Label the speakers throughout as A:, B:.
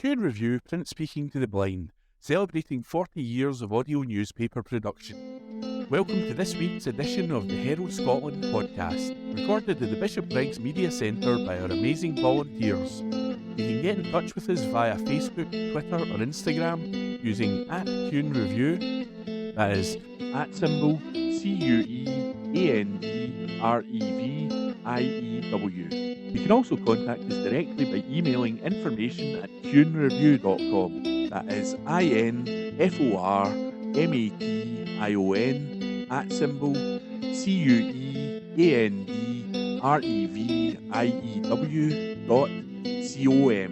A: Cant Review print speaking to the blind, celebrating 40 years of audio newspaper production. Welcome to this week's edition of the Herald Scotland podcast, recorded at the Bishop Briggs Media Centre by our amazing volunteers. You can get in touch with us via Facebook, Twitter or Instagram using @CuneReview, that is @CuneReview. You can also contact us directly by emailing information@cunereview.com, that is INFORMATION@CuneReview.com,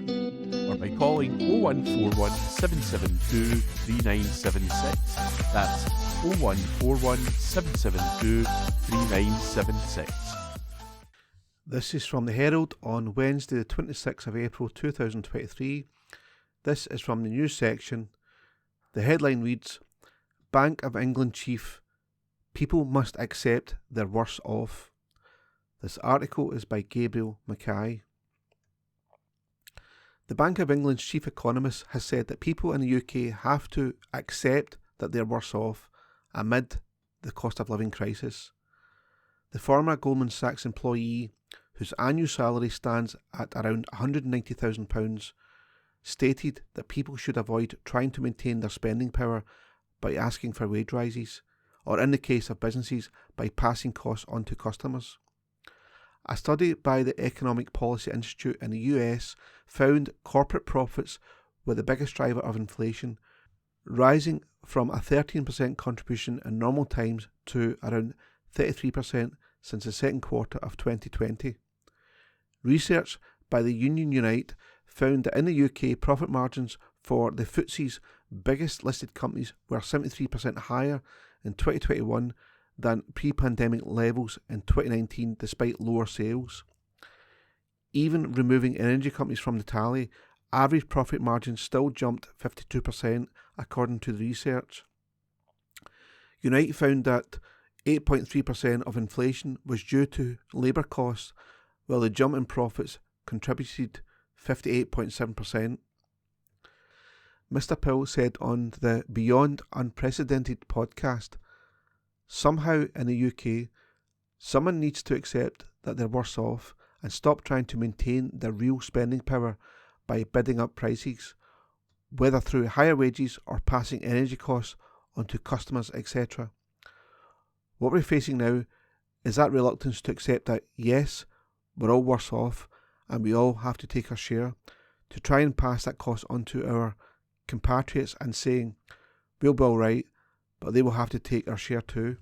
A: or by calling 0141 772 3976. That's 0141 772 3976.
B: This is from the Herald on Wednesday the 26th of April 2023. This is from the news section. The headline reads, Bank of England Chief, People Must Accept They're Worse Off. This article is by Gabriel Mackay. The Bank of England's chief economist has said that people in the UK have to accept that they're worse off amid the cost of living crisis. The former Goldman Sachs employee, whose annual salary stands at around £190,000, stated that people should avoid trying to maintain their spending power by asking for wage rises, or in the case of businesses, by passing costs on to customers. A study by the Economic Policy Institute in the US found corporate profits were the biggest driver of inflation, rising from a 13% contribution in normal times to around 33% since the second quarter of 2020. Research by the Union Unite found that in the UK, profit margins for the FTSE's biggest listed companies were 73% higher in 2021 than pre-pandemic levels in 2019 despite lower sales. Even removing energy companies from the tally, average profit margins still jumped 52% according to the research. Unite found that 8.3% of inflation was due to labour costs, while the jump in profits contributed 58.7%. Mr. Powell said on the Beyond Unprecedented podcast, somehow in the UK, someone needs to accept that they're worse off and stop trying to maintain their real spending power by bidding up prices, whether through higher wages or passing energy costs onto customers, etc. What we're facing now is that reluctance to accept that, yes, we're all worse off and we all have to take our share, to try and pass that cost on to our compatriots and saying, we'll be alright, but they will have to take our share too.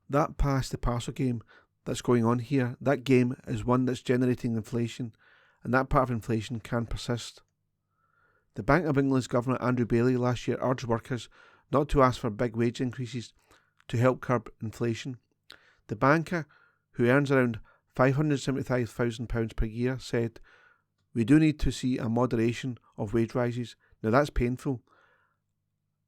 B: That pass the parcel game that's going on here, that game is one that's generating inflation, and that part of inflation can persist. The Bank of England's Governor Andrew Bailey last year urged workers not to ask for big wage increases to help curb inflation. The banker, who earns around £575,000 per year, said, we do need to see a moderation of wage rises. Now that's painful.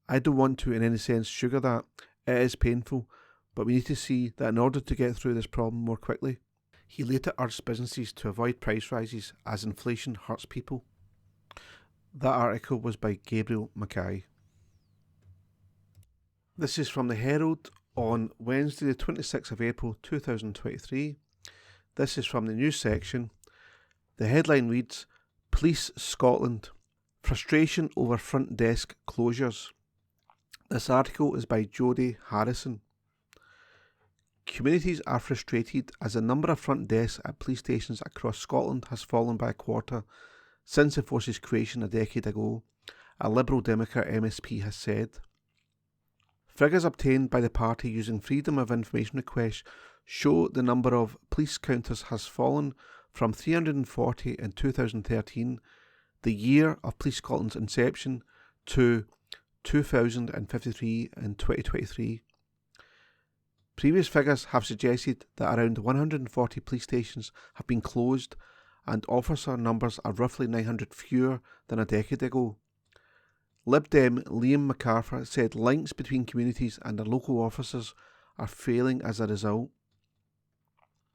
B: I don't want to in any sense sugar that. It is painful, but we need to see that in order to get through this problem more quickly. He later urged businesses to avoid price rises as inflation hurts people. That article was by Gabriel Mackay. This is from the Herald on Wednesday the 26th of April 2023. This is from the news section. The headline reads, Police Scotland, Frustration over Front Desk Closures. This article is by Jodie Harrison. Communities are frustrated as the number of front desks at police stations across Scotland has fallen by a quarter since the force's creation a decade ago, a Liberal Democrat MSP has said. Figures obtained by the party using Freedom of Information requests show the number of police counters has fallen from 340 in 2013, the year of Police Scotland's inception, to 2,053 in 2023. Previous figures have suggested that around 140 police stations have been closed and officer numbers are roughly 900 fewer than a decade ago. Lib Dem Liam MacArthur said links between communities and their local officers are failing as a result.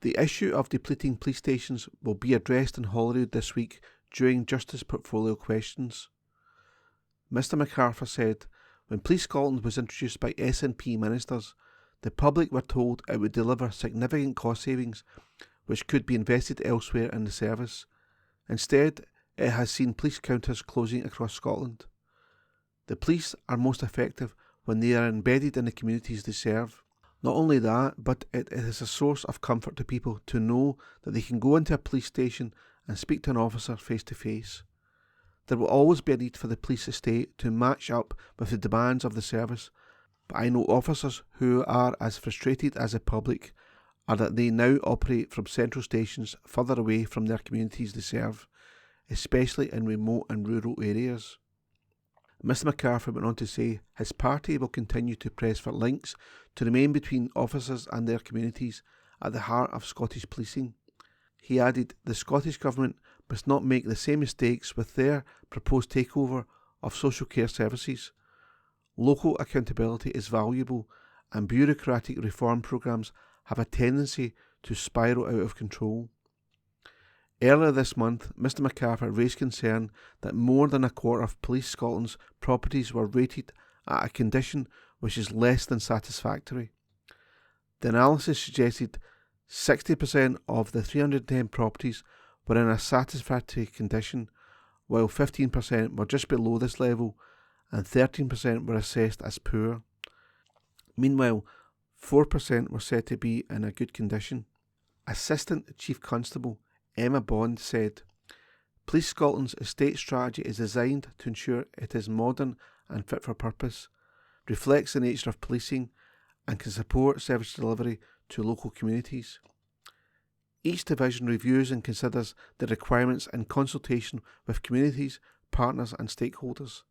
B: The issue of depleting police stations will be addressed in Holyrood this week during Justice Portfolio questions. Mr MacArthur said, when Police Scotland was introduced by SNP ministers, the public were told it would deliver significant cost savings which could be invested elsewhere in the service. Instead, it has seen police counters closing across Scotland. The police are most effective when they are embedded in the communities they serve. Not only that, but it is a source of comfort to people to know that they can go into a police station and speak to an officer face to face. There will always be a need for the police estate to match up with the demands of the service, but I know officers who are as frustrated as the public are that they now operate from central stations further away from their communities they serve, especially in remote and rural areas. Mr MacArthur went on to say his party will continue to press for links to remain between officers and their communities at the heart of Scottish policing. He added the Scottish Government must not make the same mistakes with their proposed takeover of social care services. Local accountability is valuable and bureaucratic reform programmes have a tendency to spiral out of control. Earlier this month, Mr MacArthur raised concern that more than a quarter of Police Scotland's properties were rated at a condition which is less than satisfactory. The analysis suggested 60% of the 310 properties were in a satisfactory condition, while 15% were just below this level and 13% were assessed as poor. Meanwhile, 4% were said to be in a good condition. Assistant Chief Constable Emma Bond said, Police Scotland's estate strategy is designed to ensure it is modern and fit for purpose, reflects the nature of policing and can support service delivery to local communities. Each division reviews and considers the requirements in consultation with communities, partners and stakeholders.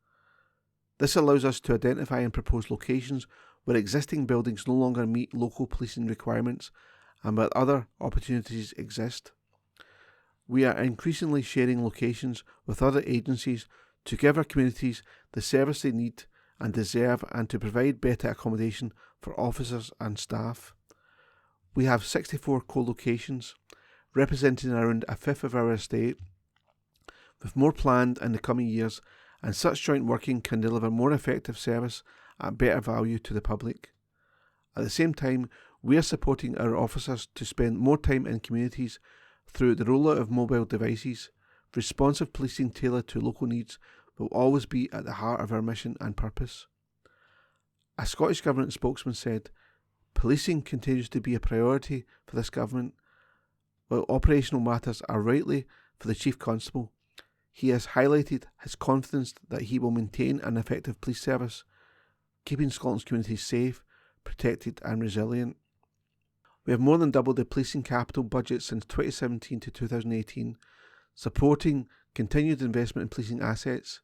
B: This allows us to identify and propose locations where existing buildings no longer meet local policing requirements and where other opportunities exist. We are increasingly sharing locations with other agencies to give our communities the service they need and deserve and to provide better accommodation for officers and staff. We have 64 co-locations, representing around a fifth of our estate, with more planned in the coming years, and such joint working can deliver more effective service at better value to the public. At the same time, we are supporting our officers to spend more time in communities through the rollout of mobile devices. Responsive policing tailored to local needs will always be at the heart of our mission and purpose. A Scottish Government spokesman said, Policing continues to be a priority for this Government. While operational matters are rightly for the Chief Constable, he has highlighted his confidence that he will maintain an effective police service, keeping Scotland's communities safe, protected and resilient. We have more than doubled the policing capital budget since 2017 to 2018, supporting continued investment in policing assets.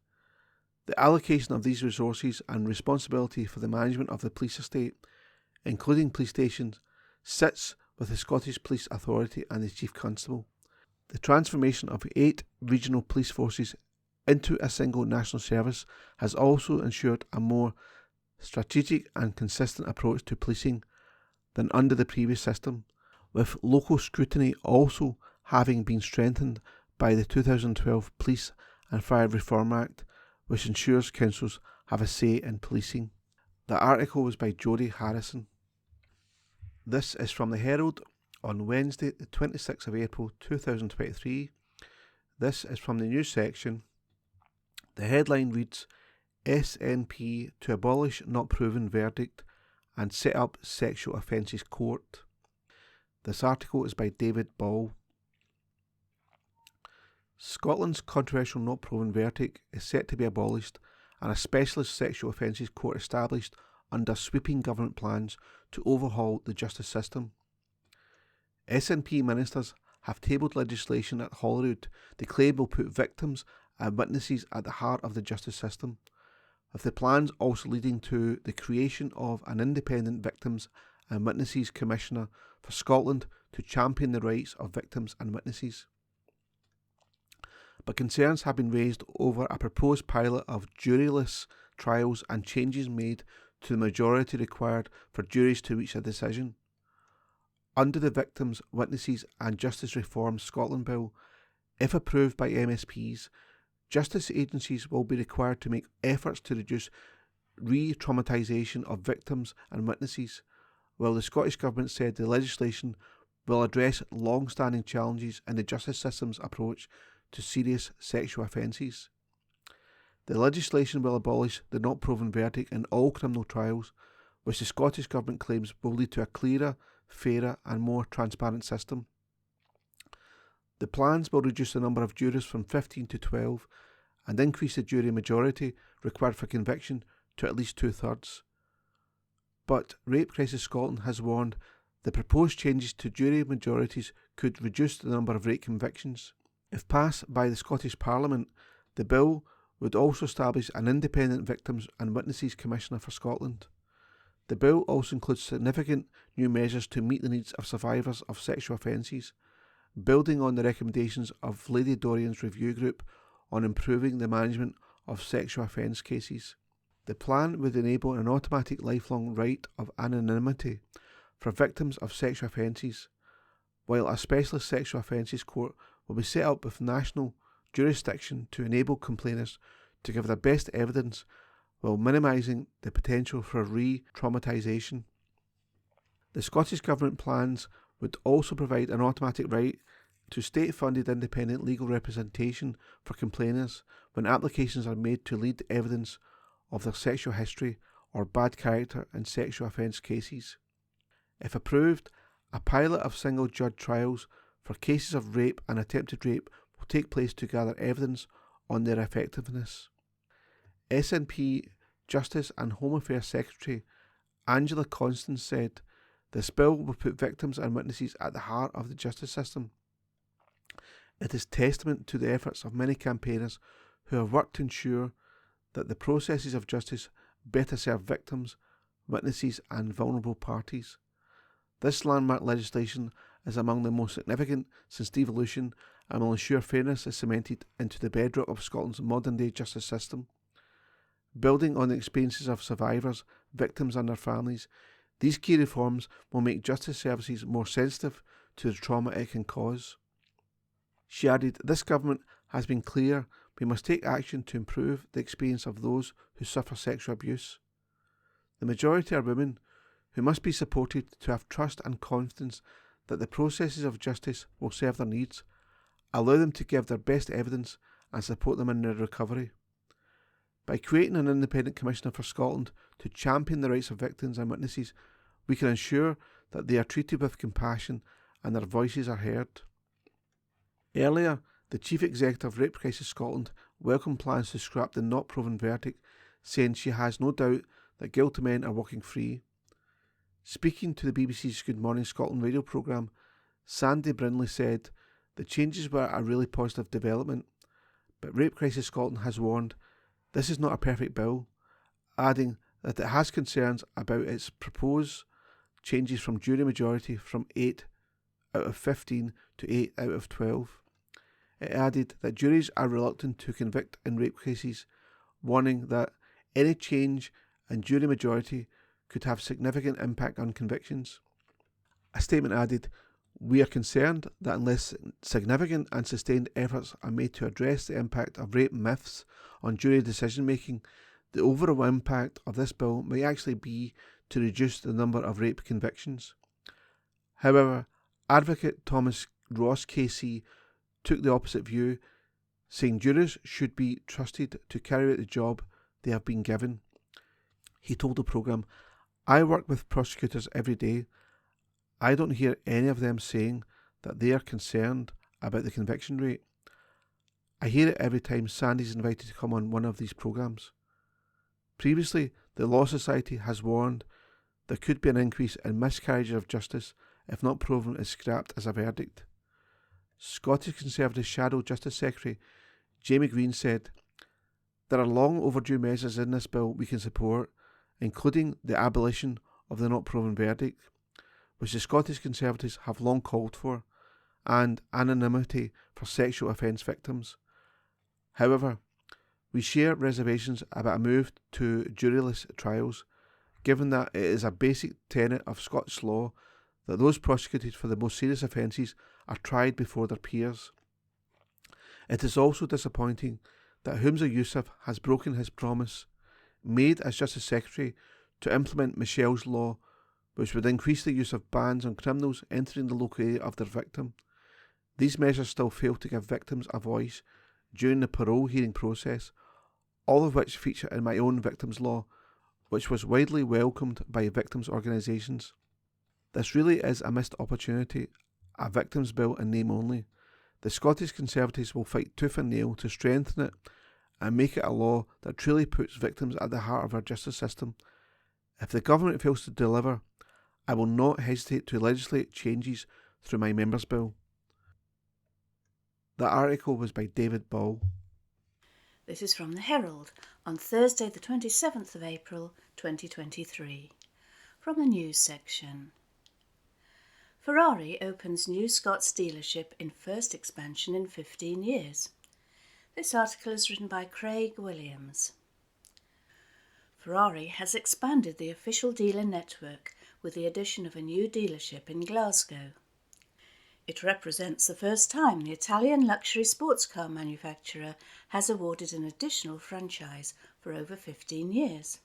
B: The allocation of these resources and responsibility for the management of the police estate, including police stations, sits with the Scottish Police Authority and the Chief Constable. The transformation of 8 regional police forces into a single national service has also ensured a more strategic and consistent approach to policing than under the previous system, with local scrutiny also having been strengthened by the 2012 Police and Fire Reform Act, which ensures councils have a say in policing. The article was by Jodie Harrison. This is from the Herald on Wednesday the 26th of April 2023. This is from the news section. The headline reads, SNP to abolish not proven verdict and set up sexual offences court. This article is by David Ball. Scotland's controversial not proven verdict is set to be abolished and a specialist sexual offences court established under sweeping government plans to overhaul the justice system. SNP ministers have tabled legislation at Holyrood they claim will put victims and witnesses at the heart of the justice system, with the plans also leading to the creation of an independent Victims and Witnesses Commissioner for Scotland to champion the rights of victims and witnesses. But concerns have been raised over a proposed pilot of juryless trials and changes made to the majority required for juries to reach a decision. Under the Victims, Witnesses and Justice Reform Scotland Bill, If approved by MSPs, justice agencies will be required to make efforts to reduce re-traumatisation of victims and witnesses, while the Scottish Government said the legislation will address long-standing challenges in the justice system's approach to serious sexual offences. The legislation will abolish the not proven verdict in all criminal trials, which the Scottish Government claims will lead to a clearer, fairer and more transparent system. The plans will reduce the number of jurors from 15 to 12 and increase the jury majority required for conviction to at least 2/3. But Rape Crisis Scotland has warned the proposed changes to jury majorities could reduce the number of rape convictions. If passed by the Scottish Parliament, the bill would also establish an independent Victims and Witnesses Commissioner for Scotland. The bill also includes significant new measures to meet the needs of survivors of sexual offences, building on the recommendations of Lady Dorian's review group on improving the management of sexual offence cases. The plan would enable an automatic lifelong right of anonymity for victims of sexual offences, while a specialist sexual offences court will be set up with national jurisdiction to enable complainants to give their best evidence while minimising the potential for re-traumatisation. The Scottish Government plans would also provide an automatic right to state-funded independent legal representation for complainants when applications are made to lead evidence of their sexual history or bad character in sexual offence cases. If approved, a pilot of single-judge trials for cases of rape and attempted rape will take place to gather evidence on their effectiveness. SNP Justice and Home Affairs Secretary Angela Constance said, "This bill will put victims and witnesses at the heart of the justice system. It is testament to the efforts of many campaigners who have worked to ensure that the processes of justice better serve victims, witnesses and vulnerable parties. This landmark legislation is among the most significant since devolution and will ensure fairness is cemented into the bedrock of Scotland's modern-day justice system. Building on the experiences of survivors, victims and their families, these key reforms will make justice services more sensitive to the trauma it can cause." She added, "This government has been clear we must take action to improve the experience of those who suffer sexual abuse. The majority are women who must be supported to have trust and confidence that the processes of justice will serve their needs, allow them to give their best evidence and support them in their recovery. By creating an independent commissioner for Scotland to champion the rights of victims and witnesses, we can ensure that they are treated with compassion and their voices are heard." Earlier, the Chief Executive of Rape Crisis Scotland welcomed plans to scrap the not proven verdict, saying she has no doubt that guilty men are walking free. Speaking to the BBC's Good Morning Scotland radio programme, Sandy Brindley said, "The changes were a really positive development, but Rape Crisis Scotland has warned this is not a perfect bill," adding that it has concerns about its proposed changes from jury majority from 8 out of 15 to 8 out of 12. It added that juries are reluctant to convict in rape cases, warning that any change in jury majority could have significant impact on convictions. A statement added, "We are concerned that unless significant and sustained efforts are made to address the impact of rape myths on jury decision making, the overall impact of this bill may actually be to reduce the number of rape convictions." However, Advocate Thomas Ross KC took the opposite view, saying jurors should be trusted to carry out the job they have been given. He told the programme, "I work with prosecutors every day. I don't hear any of them saying that they are concerned about the conviction rate. I hear it every time Sandy's invited to come on one of these programmes. Previously, the Law Society has warned there could be an increase in miscarriages of justice if not proven is scrapped as a verdict." Scottish Conservative Shadow Justice Secretary Jamie Green said, "There are long overdue measures in this bill we can support, including the abolition of the not proven verdict, which the Scottish Conservatives have long called for, and anonymity for sexual offence victims. However, we share reservations about a move to juryless trials, given that it is a basic tenet of Scottish law that those prosecuted for the most serious offences are tried before their peers. It is also disappointing that Humza Yousaf has broken his promise, made as Justice Secretary, to implement Michel's law, which would increase the use of bans on criminals entering the local area of their victim. These measures still fail to give victims a voice during the parole hearing process, all of which feature in my own victims' law, which was widely welcomed by victims' organisations. This really is a missed opportunity, a victims' bill in name only. The Scottish Conservatives will fight tooth and nail to strengthen it and make it a law that truly puts victims at the heart of our justice system. If the government fails to deliver, I will not hesitate to legislate changes through my members' bill. The article was by David Ball.
C: This is from the Herald on Thursday the 27th of April 2023. From the news section. Ferrari opens new Scots dealership in first expansion in 15 years. This article is written by Craig Williams. Ferrari has expanded the official dealer network with the addition of a new dealership in Glasgow. It represents the first time the Italian luxury sports car manufacturer has awarded an additional franchise for over 15 years.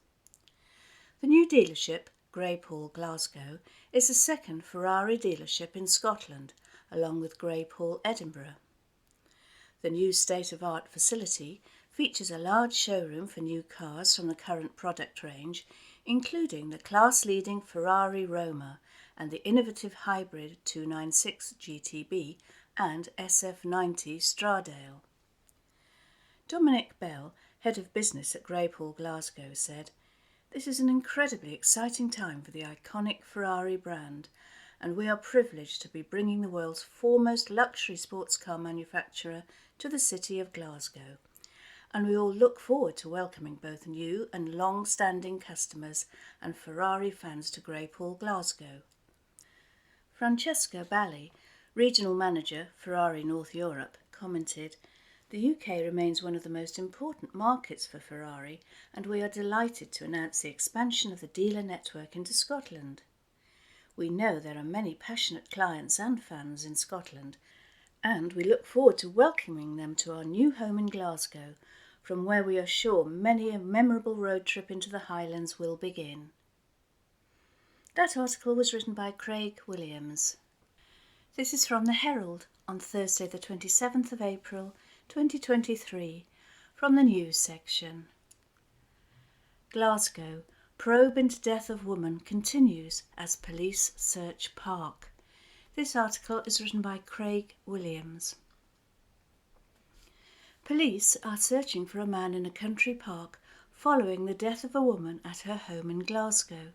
C: The new dealership, Greypool, Glasgow, is the second Ferrari dealership in Scotland, along with Greypool, Edinburgh. The new state-of-art facility features a large showroom for new cars from the current product range, including the class-leading Ferrari Roma and the innovative hybrid 296 GTB and SF90 Stradale. Dominic Bell, head of business at Greypool, Glasgow, said, "This is an incredibly exciting time for the iconic Ferrari brand, and we are privileged to be bringing the world's foremost luxury sports car manufacturer to the city of Glasgow, and we all look forward to welcoming both new and long-standing customers and Ferrari fans to Greypool, Glasgow." Francesca Bally, regional manager, Ferrari North Europe, commented, "The UK remains one of the most important markets for Ferrari, and we are delighted to announce the expansion of the dealer network into Scotland. We know there are many passionate clients and fans in Scotland, and we look forward to welcoming them to our new home in Glasgow, from where we are sure many a memorable road trip into the Highlands will begin." That article was written by Craig Williams. This is from the Herald on Thursday the 27th of April 2023, from the news section. Glasgow, probe into death of woman continues as police search park. This article is written by Craig Williams. Police are searching for a man in a country park following the death of a woman at her home in Glasgow.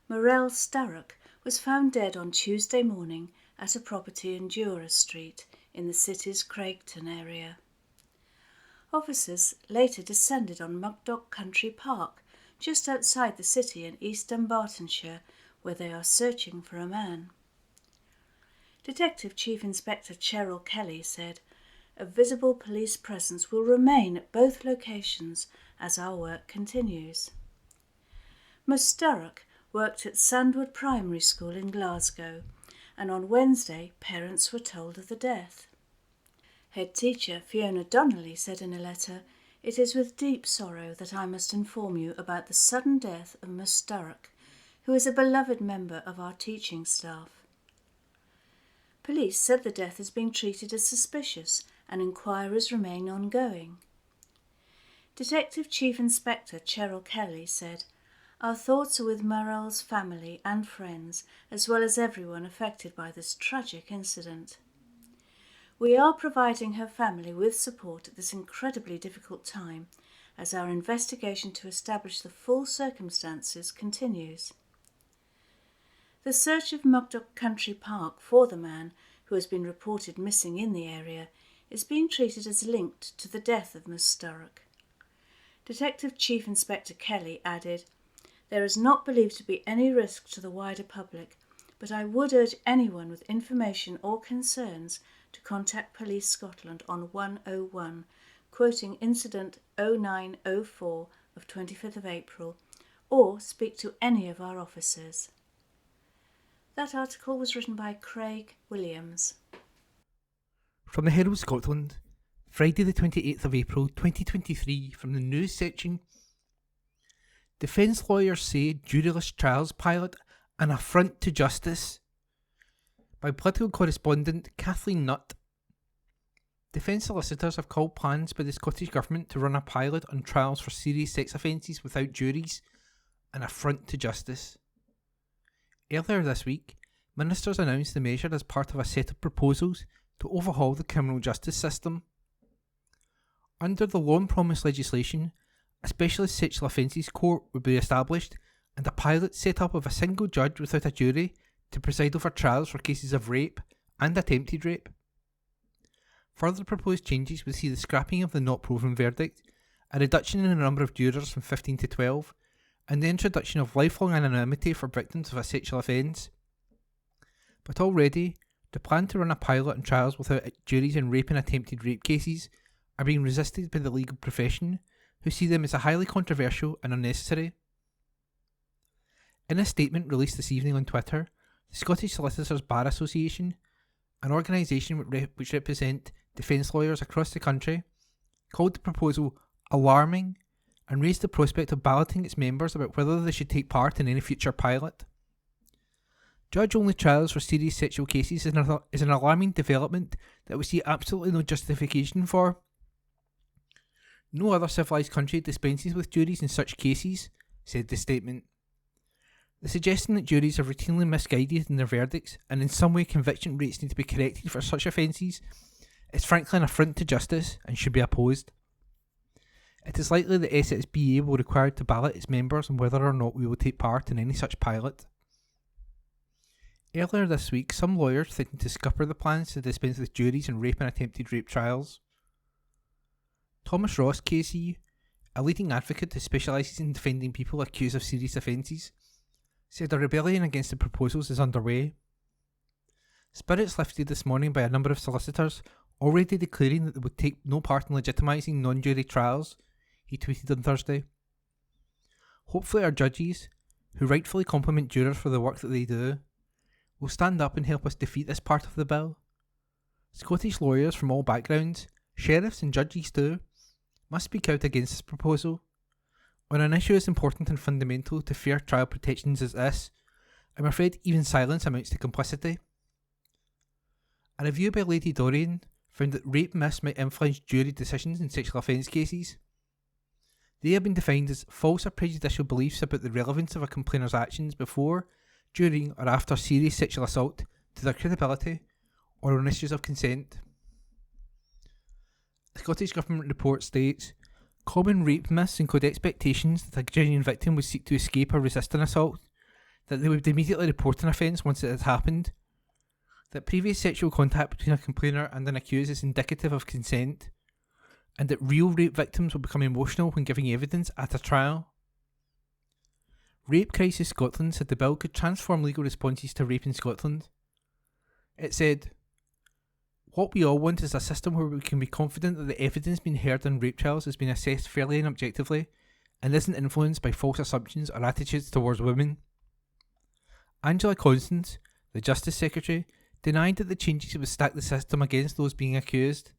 C: Morel Starrock was found dead on Tuesday morning at a property in Dura Street in the city's Craigton area. Officers later descended on Mugdock Country Park, just outside the city in East Dunbartonshire, where they are searching for a man. Detective Chief Inspector Cheryl Kelly said, "A visible police presence will remain at both locations as our work continues." Ms Starrock worked at Sandwood Primary School in Glasgow, and on Wednesday parents were told of the death. Head teacher Fiona Donnelly said in a letter, "It is with deep sorrow that I must inform you about the sudden death of Ms Starrock, who is a beloved member of our teaching staff." Police said the death is being treated as suspicious and inquiries remain ongoing. Detective Chief Inspector Cheryl Kelly said, "Our thoughts are with Morel's family and friends, as well as everyone affected by this tragic incident. We are providing her family with support at this incredibly difficult time, as our investigation to establish the full circumstances continues." The search of Mugdock Country Park for the man, who has been reported missing in the area, is being treated as linked to the death of Miss Starrock. Detective Chief Inspector Kelly added, "There is not believed to be any risk to the wider public, but I would urge anyone with information or concerns to contact Police Scotland on 101, quoting Incident 0904 of 25th of April, or speak to any of our officers." That article was written by Craig Williams.
D: From the Herald Scotland, Friday the 28th of April 2023, from the news section. Defence lawyers say juryless trials pilot an affront to justice. By political correspondent Kathleen Nutt. Defence solicitors have called plans by the Scottish Government to run a pilot on trials for serious sex offences without juries an affront to justice. Earlier this week, ministers announced the measure as part of a set of proposals to overhaul the criminal justice system. Under the long-promised legislation, a specialist sexual offences court would be established and a pilot set up of a single judge without a jury to preside over trials for cases of rape and attempted rape. Further proposed changes would see the scrapping of the not proven verdict, a reduction in the number of jurors from 15 to 12, and the introduction of lifelong anonymity for victims of a sexual offence. But already, the plan to run a pilot on trials without juries in rape and attempted rape cases are being resisted by the legal profession, who see them as highly controversial and unnecessary. In a statement released this evening on Twitter, the Scottish Solicitors Bar Association, an organisation which represent defence lawyers across the country, called the proposal alarming and raised the prospect of balloting its members about whether they should take part in any future pilot. Judge-only trials for serious sexual cases is an alarming development that we see absolutely no justification for. No other civilised country dispenses with juries in such cases, said the statement. The suggestion that juries are routinely misguided in their verdicts and in some way conviction rates need to be corrected for such offences is frankly an affront to justice and should be opposed. It is likely that SSBA will require to ballot its members on whether or not we will take part in any such pilot. Earlier this week, some lawyers threatened to scupper the plans to dispense with juries in rape and attempted rape trials. Thomas Ross, KC, a leading advocate who specialises in defending people accused of serious offences, said a rebellion against the proposals is underway. Spirits lifted this morning by a number of solicitors already declaring that they would take no part in legitimising non-jury trials, he tweeted on Thursday. Hopefully our judges, who rightfully compliment jurors for the work that they do, will stand up and help us defeat this part of the bill. Scottish lawyers from all backgrounds, sheriffs and judges too, must speak out against this proposal. On an issue as important and fundamental to fair trial protections as this, I'm afraid even silence amounts to complicity. A review by Lady Dorian found that rape myths might influence jury decisions in sexual offence cases. They have been defined as false or prejudicial beliefs about the relevance of a complainer's actions before, during or after serious sexual assault to their credibility or on issues of consent. The Scottish Government report states, common rape myths include expectations that a genuine victim would seek to escape or resist an assault, that they would immediately report an offence once it has happened, that previous sexual contact between a complainer and an accused is indicative of consent, and that real rape victims will become emotional when giving evidence at a trial. Rape Crisis Scotland said the bill could transform legal responses to rape in Scotland. It said, what we all want is a system where we can be confident that the evidence being heard in rape trials has been assessed fairly and objectively, and isn't influenced by false assumptions or attitudes towards women. Angela Constance, the Justice Secretary, denied that the changes would stack the system against those being accused.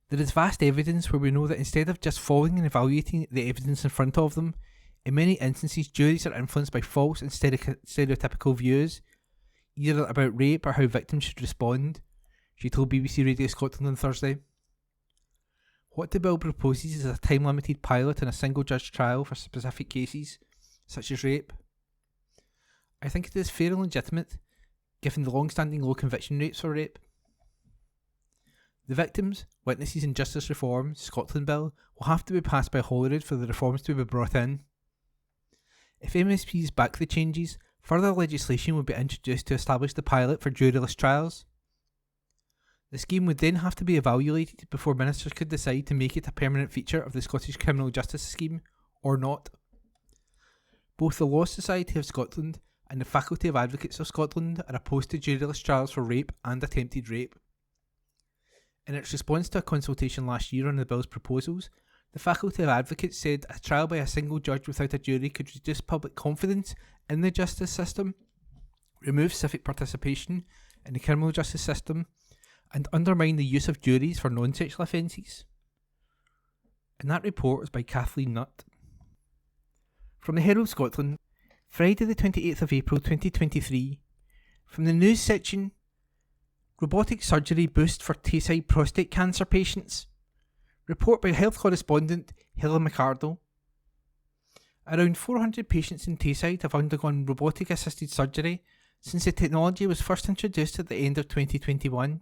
D: There is vast evidence where we know that instead of just following and evaluating the evidence in front of them, in many instances juries are influenced by false and stereotypical views, either about rape or how victims should respond, she told BBC Radio Scotland on Thursday. What the bill proposes is a time-limited pilot in a single-judge trial for specific cases, such as rape. I think it is fair and legitimate, given the long-standing low conviction rates for rape. The Victims, Witnesses and Justice Reform Scotland Bill will have to be passed by Holyrood for the reforms to be brought in. If MSPs back the changes, further legislation will be introduced to establish the pilot for juryless trials. The scheme would then have to be evaluated before ministers could decide to make it a permanent feature of the Scottish criminal justice scheme, or not. Both the Law Society of Scotland and the Faculty of Advocates of Scotland are opposed to juryless trials for rape and attempted rape. In its response to a consultation last year on the bill's proposals, the Faculty of Advocates said a trial by a single judge without a jury could reduce public confidence in the justice system, remove civic participation in the criminal justice system, and undermine the use of juries for non-sexual offences. And that report was by Kathleen Nutt. From the Herald Scotland, Friday the 28th of April 2023, from the news section, robotic surgery boost for Tayside prostate cancer patients. Report by health correspondent Helen McArdle. Around 400 patients in Tayside have undergone robotic assisted surgery since the technology was first introduced at the end of 2021.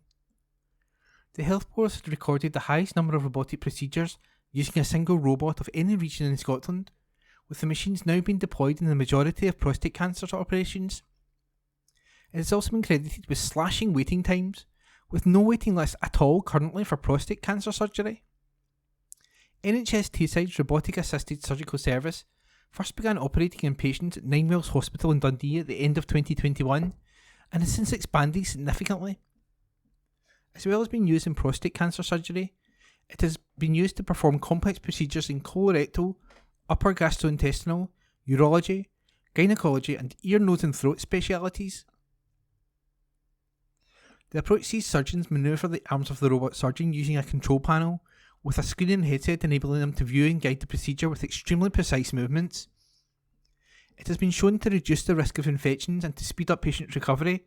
D: The health board has recorded the highest number of robotic procedures using a single robot of any region in Scotland, with the machines now being deployed in the majority of prostate cancer operations. It has also been credited with slashing waiting times, with no waiting list at all currently for prostate cancer surgery. NHS Tayside's robotic assisted surgical service first began operating in patients at Ninewells Hospital in Dundee at the end of 2021 and has since expanded significantly. As well as being used in prostate cancer surgery, it has been used to perform complex procedures in colorectal, upper gastrointestinal, urology, gynecology and ear, nose and throat specialities. The approach sees surgeons manoeuvre the arms of the robot surgeon using a control panel with a screen and headset enabling them to view and guide the procedure with extremely precise movements. It has been shown to reduce the risk of infections and to speed up patient recovery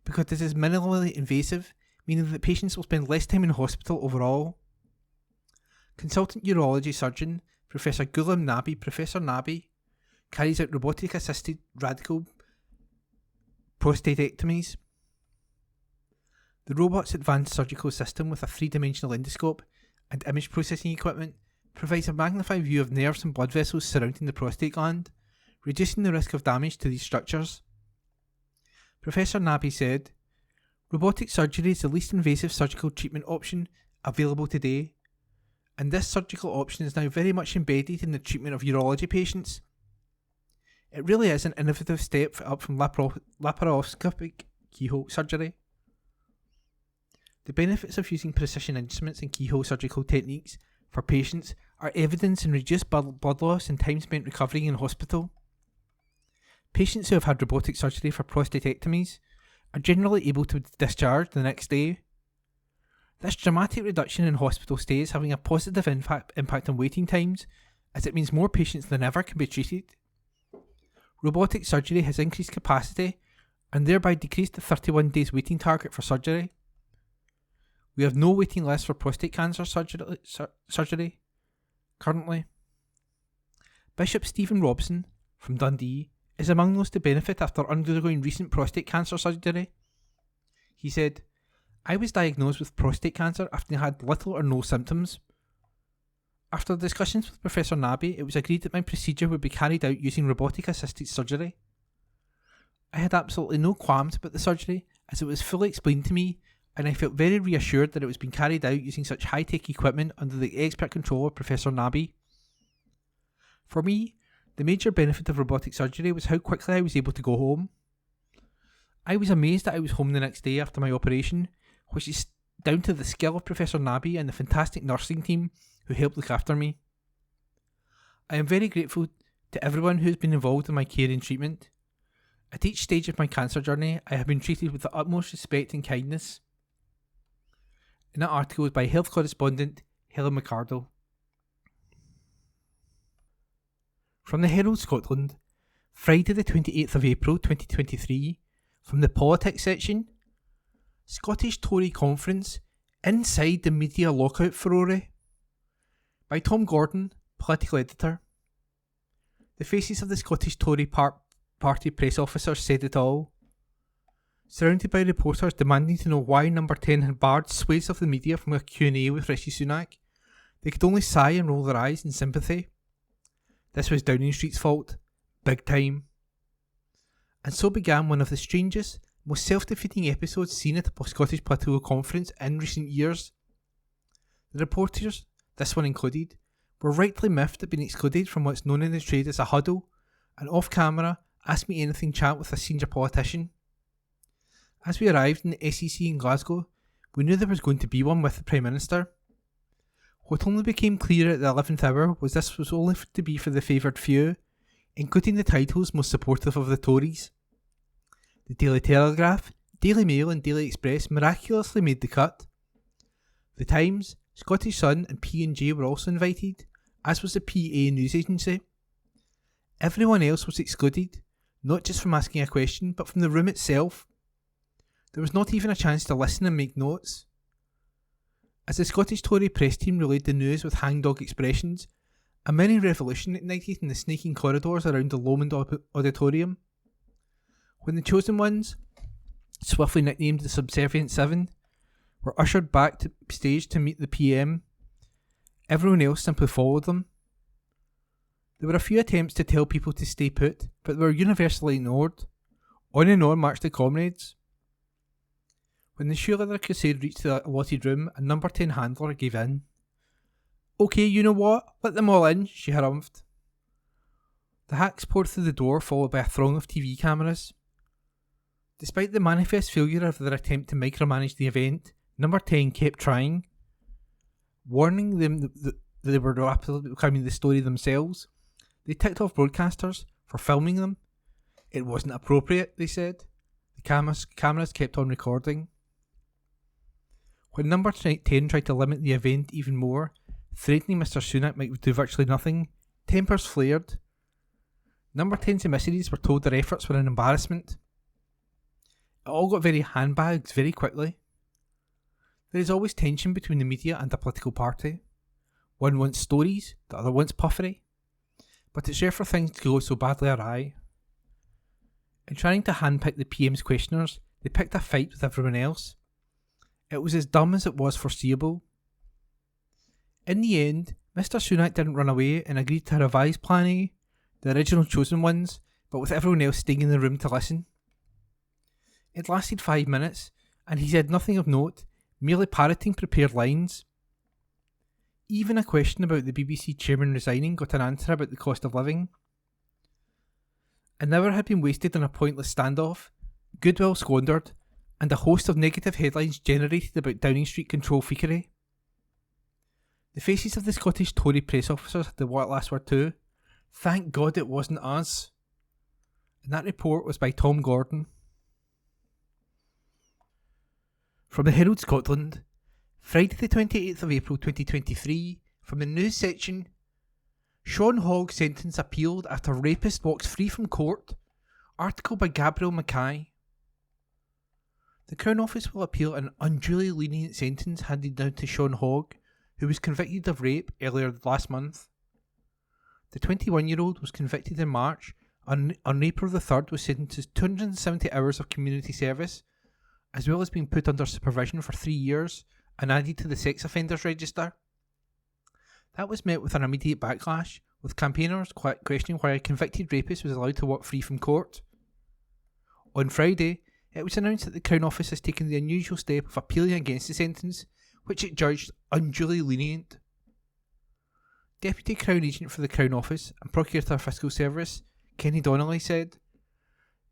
D: because it is minimally invasive, meaning that patients will spend less time in hospital overall. Consultant urology surgeon Professor Nabi carries out robotic assisted radical prostatectomies. The robot's advanced surgical system with a 3-dimensional endoscope and image processing equipment provides a magnified view of nerves and blood vessels surrounding the prostate gland, reducing the risk of damage to these structures. Professor Nabi said, "Robotic surgery is the least invasive surgical treatment option available today, and this surgical option is now very much embedded in the treatment of urology patients. It really is an innovative step up from laparoscopic keyhole surgery. The benefits of using precision instruments and keyhole surgical techniques for patients are evidenced in reduced blood loss and time spent recovering in hospital. Patients who have had robotic surgery for prostatectomies are generally able to discharge the next day. This dramatic reduction in hospital stays having a positive impact on waiting times, as it means more patients than ever can be treated. Robotic surgery has increased capacity and thereby decreased the 31 days waiting target for surgery. We have no waiting list for prostate cancer surgery currently." Bishop Stephen Robson from Dundee is among those to benefit after undergoing recent prostate cancer surgery. He said, "I was diagnosed with prostate cancer after I had little or no symptoms. After discussions with Professor Nabi, it was agreed that my procedure would be carried out using robotic assisted surgery. I had absolutely no qualms about the surgery as it was fully explained to me, and I felt very reassured that it was being carried out using such high-tech equipment under the expert control of Professor Nabi. For me, the major benefit of robotic surgery was how quickly I was able to go home. I was amazed that I was home the next day after my operation, which is down to the skill of Professor Nabi and the fantastic nursing team who helped look after me. I am very grateful to everyone who has been involved in my care and treatment. At each stage of my cancer journey, I have been treated with the utmost respect and kindness." And that article was by health correspondent Helen McArdle. From the Herald Scotland, Friday the 28th of April 2023, from the politics section, Scottish Tory Conference, Inside the Media Lockout Furore, by Tom Gordon, political editor. The faces of the Scottish Tory party press officers said it all. Surrounded by reporters demanding to know why Number 10 had barred swathes of the media from a Q&A with Rishi Sunak, they could only sigh and roll their eyes in sympathy. This was Downing Street's fault, big time. And so began one of the strangest, most self-defeating episodes seen at a Scottish political conference in recent years. The reporters, this one included, were rightly miffed at being excluded from what's known in the trade as a huddle, and off-camera, ask me anything chat with a senior politician. As we arrived in the SEC in Glasgow, we knew there was going to be one with the Prime Minister. What only became clear at the 11th hour was this was only to be for the favoured few, including the titles most supportive of the Tories. The Daily Telegraph, Daily Mail and Daily Express miraculously made the cut. The Times, Scottish Sun and P&J were also invited, as was the PA news agency. Everyone else was excluded, not just from asking a question, but from the room itself. There was not even a chance to listen and make notes. As the Scottish Tory press team relayed the news with hangdog expressions, a mini revolution ignited in the snaking corridors around the Lomond Auditorium. When the chosen ones, swiftly nicknamed the Subservient Seven, were ushered back to stage to meet the PM, everyone else simply followed them. There were a few attempts to tell people to stay put, but they were universally ignored. On and on marched the comrades. When the shoe leather crusade reached the allotted room, a number 10 handler gave in. "Okay, you know what? Let them all in," she harumphed. The hacks poured through the door, followed by a throng of TV cameras. Despite the manifest failure of their attempt to micromanage the event, number 10 kept trying, warning them that they were rapidly becoming the story themselves. They ticked off broadcasters for filming them. It wasn't appropriate, they said. The cameras kept on recording. When number 10 tried to limit the event even more, threatening Mr. Sunak might do virtually nothing, tempers flared. Number 10's emissaries were told their efforts were an embarrassment. It all got very handbags very quickly. There is always tension between the media and a political party. One wants stories, the other wants puffery. But it's rare for things to go so badly awry. In trying to handpick the PM's questioners, they picked a fight with everyone else. It was as dumb as it was foreseeable. In the end, Mr. Sunak didn't run away and agreed to a revised Plan A, the original chosen ones, but with everyone else staying in the room to listen. It lasted 5 minutes, and he said nothing of note, merely parroting prepared lines. Even a question about the BBC chairman resigning got an answer about the cost of living. An hour had been wasted on a pointless standoff, goodwill squandered, and a host of negative headlines generated about Downing Street control freakery. The faces of the Scottish Tory press officers had the last word too. Thank God it wasn't us. And that report was by Tom Gordon. From the Herald Scotland, Friday the 28th of April 2023, from the news section, Sean Hogg sentence appealed after rapist walks free from court, article by Gabriel Mackay. The Crown Office will appeal an unduly lenient sentence handed down to Sean Hogg, who was convicted of rape earlier last month. The 21-year-old was convicted in March and on April the 3rd was sentenced to 270 hours of community service, as well as being put under supervision for 3 years and added to the sex offenders register. That was met with an immediate backlash, with campaigners questioning why a convicted rapist was allowed to walk free from court. On Friday, it was announced that the Crown Office has taken the unusual step of appealing against the sentence, which it judged unduly lenient. Deputy Crown Agent for the Crown Office and Procurator Fiscal Service, Kenny Donnelly, said,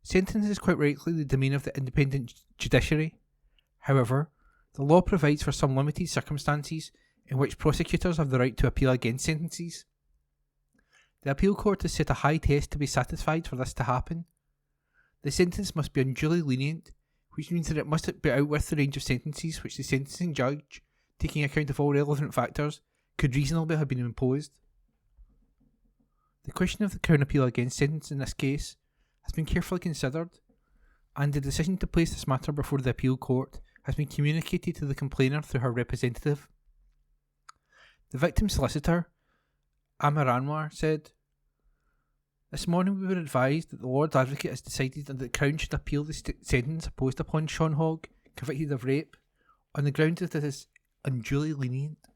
D: "Sentence is quite rightly the domain of the independent judiciary. However, the law provides for some limited circumstances in which prosecutors have the right to appeal against sentences. The appeal court has set a high test to be satisfied for this to happen. The sentence must be unduly lenient, which means that it must be out with the range of sentences which the sentencing judge, taking account of all relevant factors, could reasonably have been imposed." The question of the Crown appeal against sentence in this case has been carefully considered, and the decision to place this matter before the appeal court has been communicated to the complainer through her representative. The victim's solicitor, Amar Anwar, said, "This morning we were advised that the Lord Advocate has decided that the Crown should appeal the sentence imposed upon Sean Hogg, convicted of rape, on the grounds that it is unduly lenient.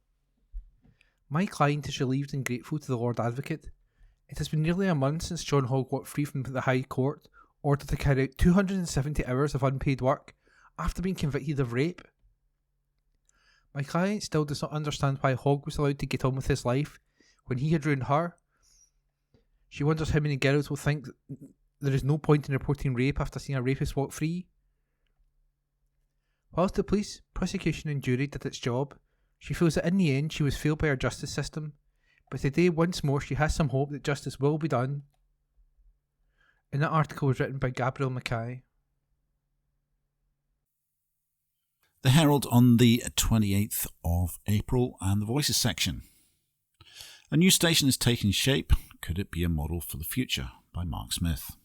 D: My client is relieved and grateful to the Lord Advocate. It has been nearly a month since Sean Hogg walked free from the High Court, ordered to carry out 270 hours of unpaid work after being convicted of rape. My client still does not understand why Hogg was allowed to get on with his life when he had ruined her. She wonders how many girls will think that there is no point in reporting rape after seeing a rapist walk free. Whilst the police, prosecution and jury did its job, she feels that in the end she was failed by our justice system, but today once more she has some hope that justice will be done." And that article was written by Gabriel Mackay.
E: The Herald on the 28th of April and the Voices section. A new station is taking shape. Could it be a model for the future? By Mark Smith.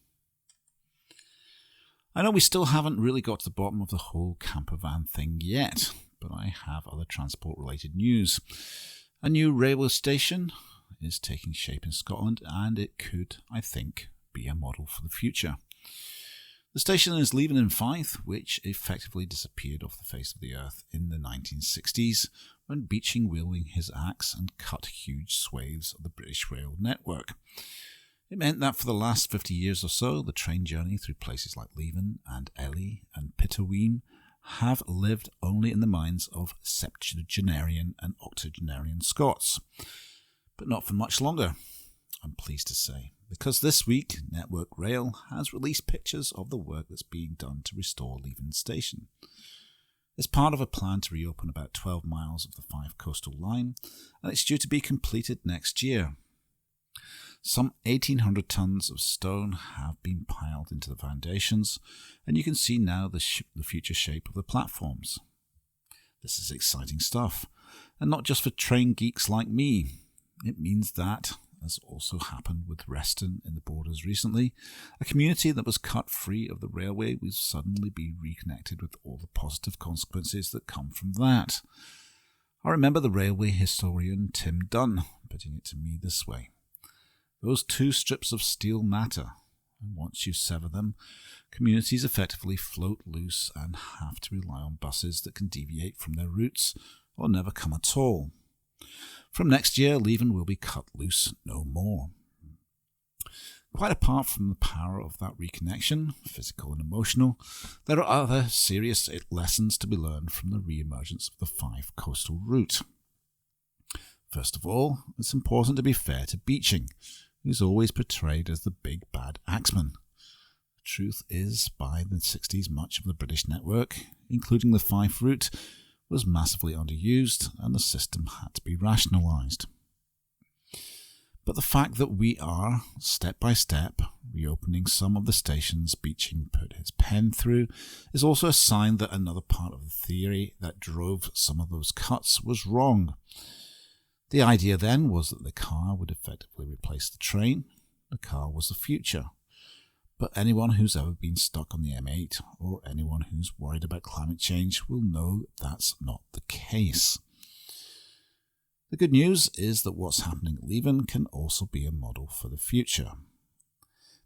E: I know we still haven't really got to the bottom of the whole camper van thing yet, but I have other transport-related news. A new railway station is taking shape in Scotland, and it could, I think, be a model for the future. The station is Leven in Fife, which effectively disappeared off the face of the earth in the 1960s when Beeching wielding his axe and cut huge swathes of the British rail network. It meant that for the last 50 years or so, the train journey through places like Leven and Ely and Pitterween have lived only in the minds of septuagenarian and octogenarian Scots. But not for much longer, I'm pleased to say, because this week Network Rail has released pictures of the work that's being done to restore Leven Station. It's part of a plan to reopen about 12 miles of the Fife coastal line, and it's due to be completed next year. Some 1,800 tons of stone have been piled into the foundations, and you can see now the future shape of the platforms. This is exciting stuff, and not just for train geeks like me. It means that, as also happened with Reston in the Borders recently, a community that was cut free of the railway will suddenly be reconnected with all the positive consequences that come from that. I remember the railway historian Tim Dunn putting it to me this way. Those two strips of steel matter, and once you sever them, communities effectively float loose and have to rely on buses that can deviate from their routes or never come at all. From next year, Leven will be cut loose no more. Quite apart from the power of that reconnection, physical and emotional, there are other serious lessons to be learned from the re-emergence of the Fife coastal route. First of all, it's important to be fair to Beeching, who's always portrayed as the big bad axeman. The truth is, by the 60s, much of the British network, including the Fife route, was massively underused and the system had to be rationalised. But the fact that we are, step by step, reopening some of the stations Beeching put his pen through is also a sign that another part of the theory that drove some of those cuts was wrong. The idea then was that the car would effectively replace the train. The car was the future. But anyone who's ever been stuck on the M8 or anyone who's worried about climate change will know that's not the case. The good news is that what's happening at Leven can also be a model for the future.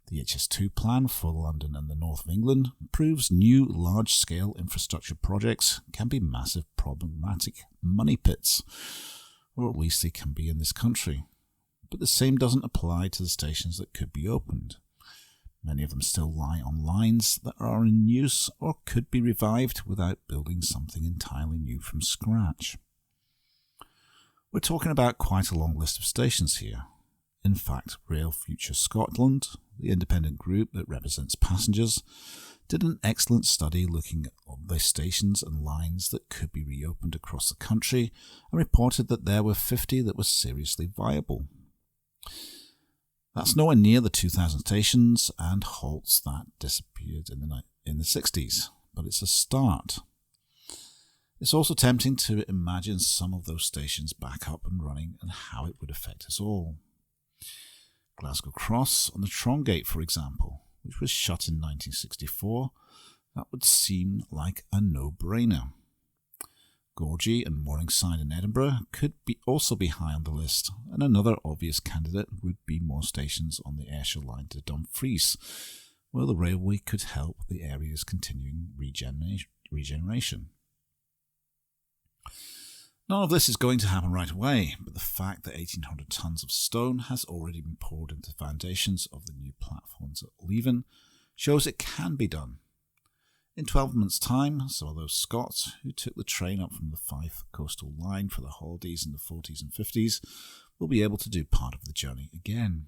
E: The HS2 plan for London and the north of England proves new large-scale infrastructure projects can be massive problematic money pits, or at least they can be in this country. But the same doesn't apply to the stations that could be opened. Many of them still lie on lines that are in use or could be revived without building something entirely new from scratch. We're talking about quite a long list of stations here. In fact, Rail Future Scotland, the independent group that represents passengers, did an excellent study looking at the stations and lines that could be reopened across the country and reported that there were 50 that were seriously viable. That's nowhere near the 2,000 stations and halts that disappeared in the 60s, but it's a start. It's also tempting to imagine some of those stations back up and running and how it would affect us all. Glasgow Cross on the Trongate, for example, which was shut in 1964, that would seem like a no-brainer. Gorgie and Morningside in Edinburgh could also be high on the list, and another obvious candidate would be more stations on the Ayrshire line to Dumfries, where the railway could help the area's continuing regeneration. None of this is going to happen right away, but the fact that 1,800 tons of stone has already been poured into the foundations of the new platforms at Leven shows it can be done. In 12 months' time, some of those Scots who took the train up from the Fife coastal line for the holidays in the 40s and 50s will be able to do part of the journey again.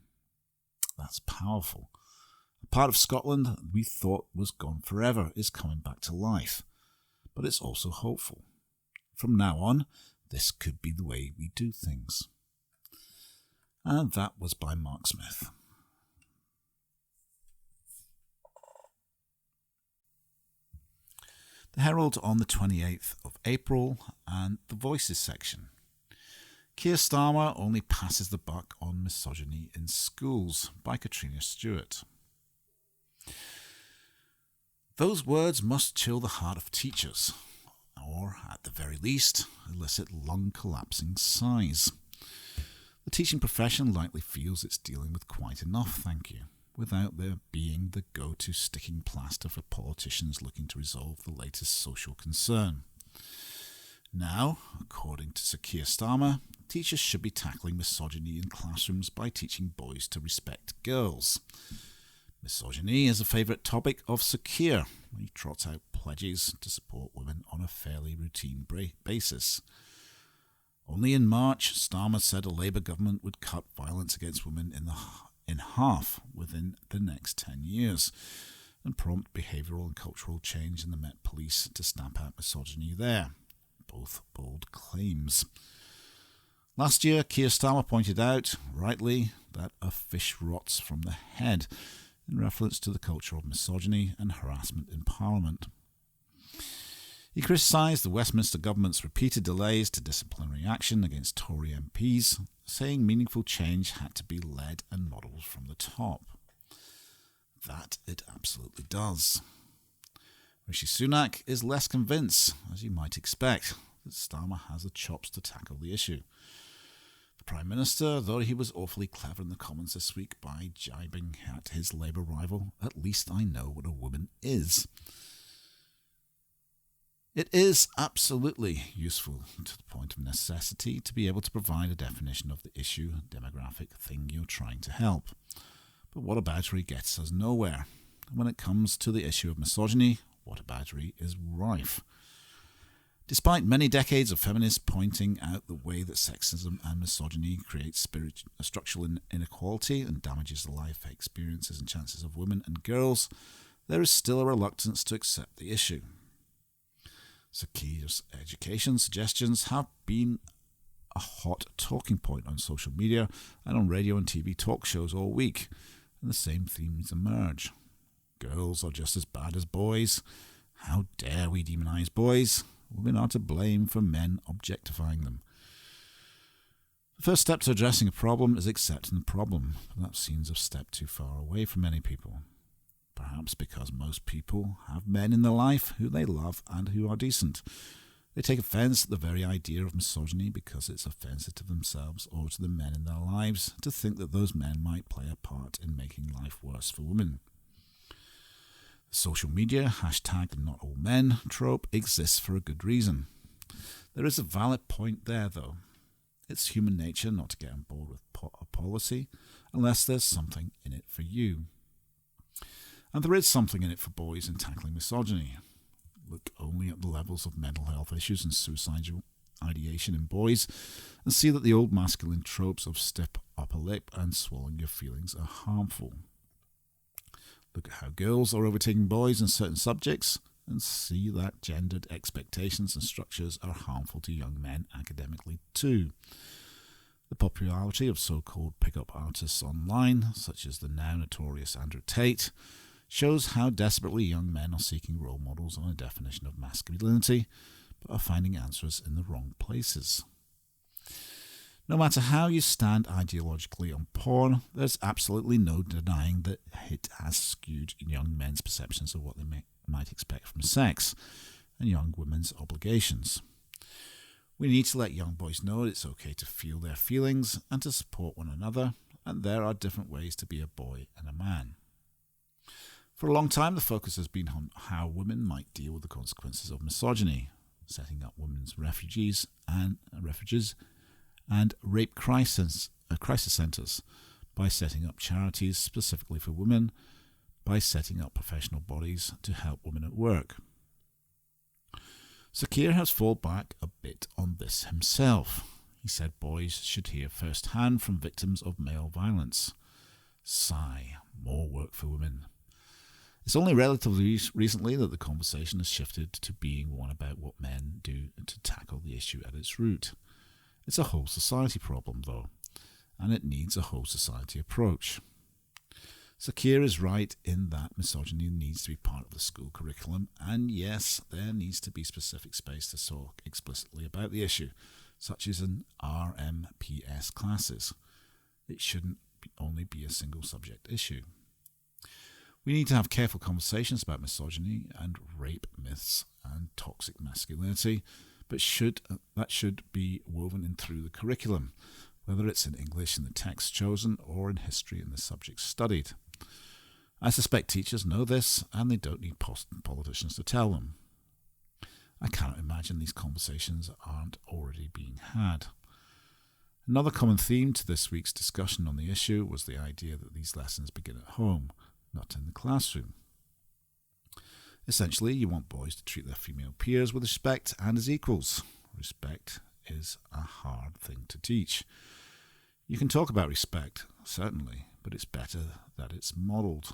E: That's powerful. A part of Scotland that we thought was gone forever is coming back to life, but it's also hopeful. From now on, this could be the way we do things. And that was by Mark Smith. the Herald on the 28th of April, and the Voices section. Keir Starmer only passes the buck on misogyny in schools, by Katrina Stewart. Those words must chill the heart of teachers, or at the very least, elicit lung-collapsing sighs. The teaching profession likely feels it's dealing with quite enough, thank you, without there being the go-to sticking plaster for politicians looking to resolve the latest social concern. Now, according to Sir Keir Starmer, teachers should be tackling misogyny in classrooms by teaching boys to respect girls. Misogyny is a favourite topic of Sir Keir. He trots out pledges to support women on a fairly routine basis. Only in March, Starmer said a Labour government would cut violence against women in half within the next 10 years and prompt behavioural and cultural change in the Met Police to stamp out misogyny there. Both bold claims. Last year, Keir Starmer pointed out, rightly, that a fish rots from the head, in reference to the culture of misogyny and harassment in Parliament. He criticised the Westminster government's repeated delays to disciplinary action against Tory MPs, saying meaningful change had to be led and modelled from the top. That it absolutely does. Rishi Sunak is less convinced, as you might expect, that Starmer has the chops to tackle the issue. The Prime Minister, though he was awfully clever in the Commons this week by jibing at his Labour rival, at least I know what a woman is. It is absolutely useful to the point of necessity to be able to provide a definition of the issue, demographic thing you're trying to help. But whataboutery gets us nowhere. And when it comes to the issue of misogyny, whataboutery is rife. Despite many decades of feminists pointing out the way that sexism and misogyny creates structural inequality and damages the life experiences and chances of women and girls, there is still a reluctance to accept the issue. Sir Keir's education suggestions have been a hot talking point on social media and on radio and TV talk shows all week, and the same themes emerge. Girls are just as bad as boys. How dare we demonise boys? Women are to blame for men objectifying them. The first step to addressing a problem is accepting the problem, but that seems a step too far away for many people. Perhaps because most people have men in their life who they love and who are decent. They take offence at the very idea of misogyny because it's offensive to themselves or to the men in their lives to think that those men might play a part in making life worse for women. The social media #NotAllMen trope exists for a good reason. There is a valid point there, though. It's human nature not to get on board with a policy unless there's something in it for you. And there is something in it for boys in tackling misogyny. Look only at the levels of mental health issues and suicidal ideation in boys and see that the old masculine tropes of stiff upper lip and swallowing your feelings are harmful. Look at how girls are overtaking boys in certain subjects and see that gendered expectations and structures are harmful to young men academically too. The popularity of so-called pick-up artists online, such as the now notorious Andrew Tate, shows how desperately young men are seeking role models on a definition of masculinity, but are finding answers in the wrong places. No matter how you stand ideologically on porn, there's absolutely no denying that it has skewed young men's perceptions of what they might expect from sex and young women's obligations. We need to let young boys know it's okay to feel their feelings and to support one another, and there are different ways to be a boy and a man. For a long time, the focus has been on how women might deal with the consequences of misogyny, setting up women's refuges and rape crisis centres, by setting up charities specifically for women, by setting up professional bodies to help women at work. Sir Keir has fallen back a bit on this himself. He said boys should hear firsthand from victims of male violence. Sigh, more work for women. It's only relatively recently that the conversation has shifted to being one about what men do to tackle the issue at its root. It's a whole society problem, though, and it needs a whole society approach. So Keir is right in that misogyny needs to be part of the school curriculum, and yes, there needs to be specific space to talk explicitly about the issue, such as in RMPS classes. It shouldn't only be a single subject issue. We need to have careful conversations about misogyny and rape myths and toxic masculinity, but that should be woven in through the curriculum, whether it's in English in the text chosen or in history in the subject studied. I suspect teachers know this, and they don't need politicians to tell them. I cannot imagine these conversations aren't already being had. Another common theme to this week's discussion on the issue was the idea that these lessons begin at home, not in the classroom. Essentially, you want boys to treat their female peers with respect and as equals. Respect is a hard thing to teach. You can talk about respect, certainly, but it's better that it's modelled.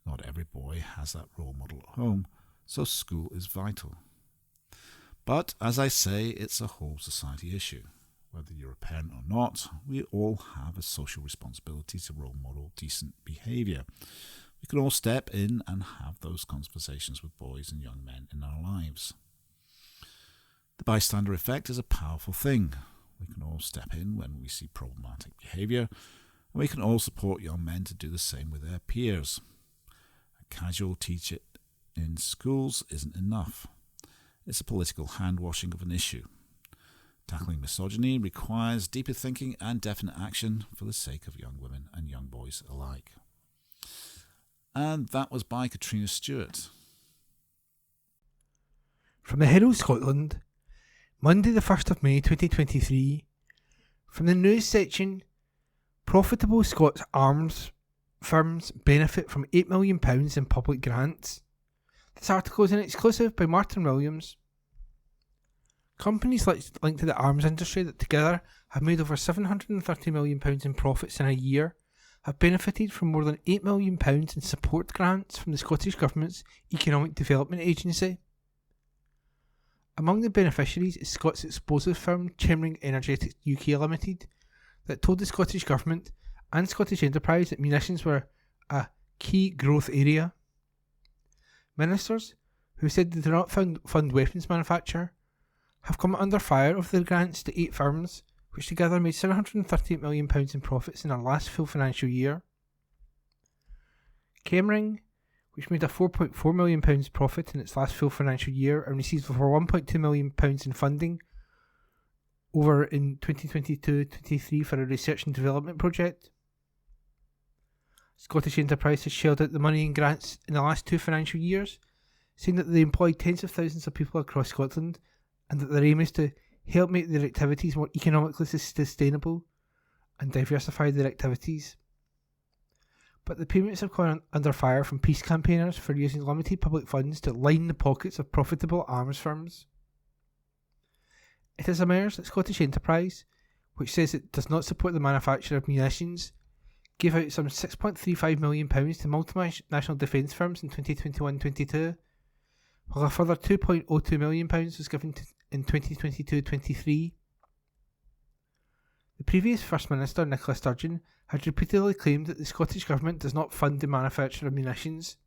E: Not every boy has that role model at home, so school is vital. But, as I say, it's a whole society issue. Whether you're a parent or not, we all have a social responsibility to role model decent behaviour. We can all step in and have those conversations with boys and young men in our lives. The bystander effect is a powerful thing. We can all step in when we see problematic behaviour, and we can all support young men to do the same with their peers. A casual teach it in schools isn't enough. It's a political hand-washing of an issue. Tackling misogyny requires deeper thinking and definite action for the sake of young women and young boys alike. And that was by Katrina Stewart.
D: From the Herald Scotland, Monday the 1st of May 2023, from the news section, profitable Scots arms firms benefit from £8 million in public grants. This article is an exclusive by Martin Williams. Companies linked to the arms industry that together have made over £730 million in profits in a year have benefited from more than £8 million in support grants from the Scottish Government's Economic Development Agency. Among the beneficiaries is Scots explosives firm Chemring Energetics UK Limited, that told the Scottish Government and Scottish Enterprise that munitions were a key growth area. Ministers, who said they do not fund weapons manufacture, have come under fire over the grants to 8 firms, which together made £738 million in profits in our last full financial year. Chemring, which made a £4.4 million profit in its last full financial year and received over £1.2 million in funding over in 2022-23 for a research and development project. Scottish Enterprise has shelled out the money in grants in the last 2 financial years, saying that they employ tens of thousands of people across Scotland and that their aim is to help make their activities more economically sustainable and diversify their activities. But the payments have gone under fire from peace campaigners for using limited public funds to line the pockets of profitable arms firms. It has emerged that Scottish Enterprise, which says it does not support the manufacture of munitions, gave out some £6.35 million to multinational defence firms in 2021-22, while a further £2.02 million was given in 2022-23. The previous First Minister, Nicola Sturgeon, had repeatedly claimed that the Scottish Government does not fund the manufacture of munitions.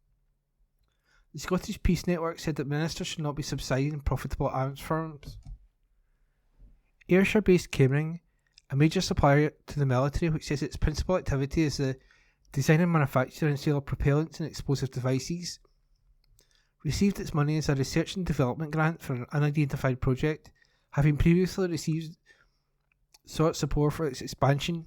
D: The Scottish Peace Network said that ministers should not be subsidising profitable arms firms. Ayrshire-based Chemring, a major supplier to the military, which says its principal activity is the design and manufacture and sale of propellants and explosive devices, received its money as a research and development grant for an unidentified project, having previously sought support for its expansion.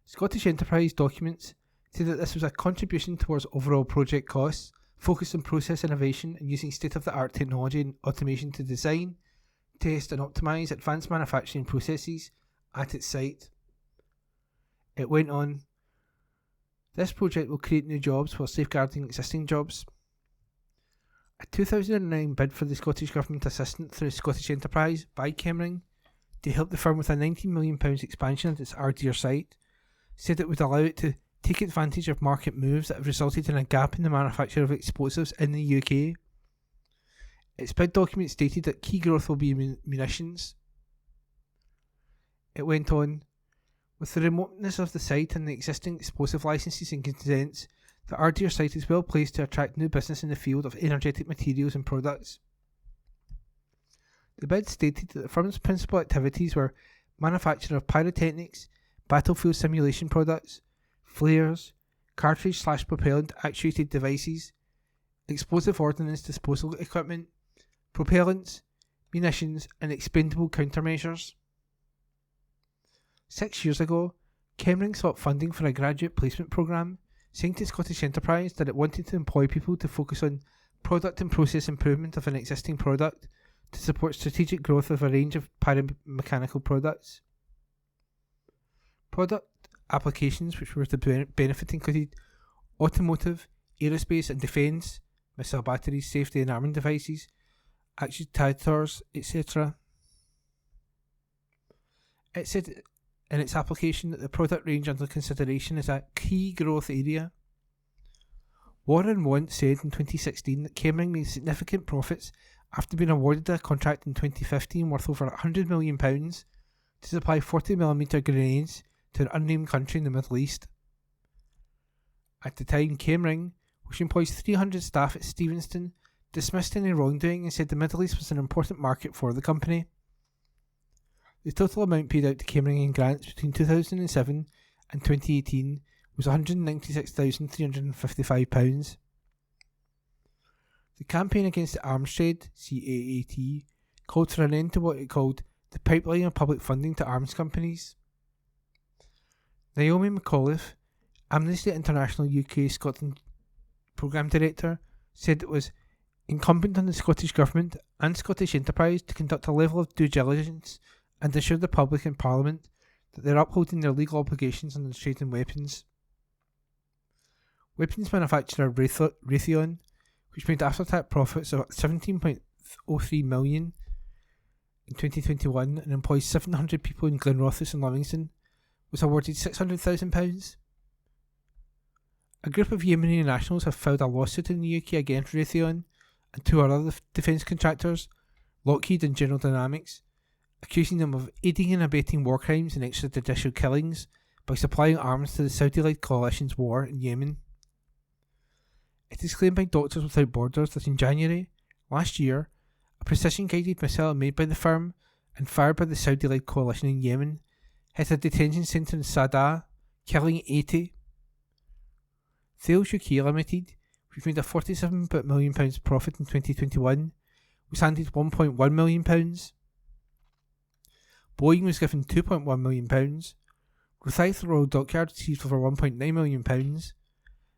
D: Scottish Enterprise documents say that this was a contribution towards overall project costs, focused on process innovation and using state-of-the-art technology and automation to design, test and optimise advanced manufacturing processes at its site. It went on, this project will create new jobs while safeguarding existing jobs. A 2009 bid for the Scottish Government assistance through Scottish Enterprise by Chemring to help the firm with a £19 million expansion at its Ardeer site said it would allow it to take advantage of market moves that have resulted in a gap in the manufacture of explosives in the UK. Its bid document stated that key growth will be munitions. It went on, With the remoteness of the site and the existing explosive licenses and consents, the Ardeer site is well placed to attract new business in the field of energetic materials and products. The bid stated that the firm's principal activities were manufacture of pyrotechnics, battlefield simulation products, flares, cartridge/propellant actuated devices, explosive ordnance disposal equipment, propellants, munitions, and expendable countermeasures. 6 years ago, Chemring sought funding for a graduate placement programme, saying to Scottish Enterprise that it wanted to employ people to focus on product and process improvement of an existing product to support strategic growth of a range of pyromechanical products. Product applications which were to benefit included automotive, aerospace and defence, missile batteries, safety and arming devices, actuators, etc. It said in its application that the product range under consideration is a key growth area. Warren once said in 2016 that Chemring made significant profits after being awarded a contract in 2015 worth over £100 million to supply 40mm grenades to an unnamed country in the Middle East. At the time, Chemring, which employs 300 staff at Stevenston, dismissed any wrongdoing and said the Middle East was an important market for the company. The total amount paid out to Chemring in grants between 2007 and 2018 was £196,355. The campaign against the arms trade, CAAT, called for an end to what it called the pipeline of public funding to arms companies. Naomi McAuliffe, Amnesty International UK Scotland Programme Director, said it was incumbent on the Scottish Government and Scottish Enterprise to conduct a level of due diligence and assure the public and Parliament that they are upholding their legal obligations on the trade in weapons. Weapons manufacturer Raytheon, which made after-tax profits of $17.03 million in 2021 and employs 700 people in Glenrothes and Livingston, was awarded £600,000. A group of Yemeni nationals have filed a lawsuit in the UK against Raytheon and two other defence contractors, Lockheed and General Dynamics, accusing them of aiding and abetting war crimes and extrajudicial killings by supplying arms to the Saudi-led coalition's war in Yemen. It is claimed by Doctors Without Borders that in January last year, a precision-guided missile made by the firm and fired by the Saudi-led coalition in Yemen hit a detention centre in Sadr, killing 80. Thales UK Limited, which made a £47 million profit in 2021, was handed £1.1 million. Boeing was given £2.1 million. Rosyth Royal Dockyard received over £1.9 million.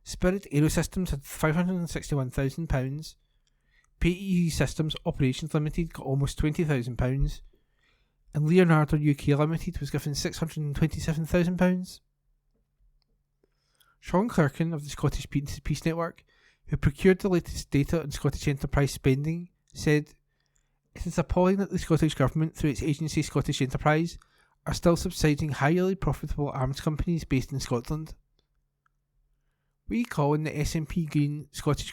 D: Spirit Aerosystems had £561,000. PEE Systems Operations Limited got almost £20,000. And Leonardo UK Limited was given £627,000. Sean Clerkin of the Scottish Peace Network, who procured the latest data on Scottish enterprise spending, said, "It is appalling that the Scottish Government, through its agency Scottish Enterprise, are still subsidising highly profitable arms companies based in Scotland. We call on the SNP Green Scottish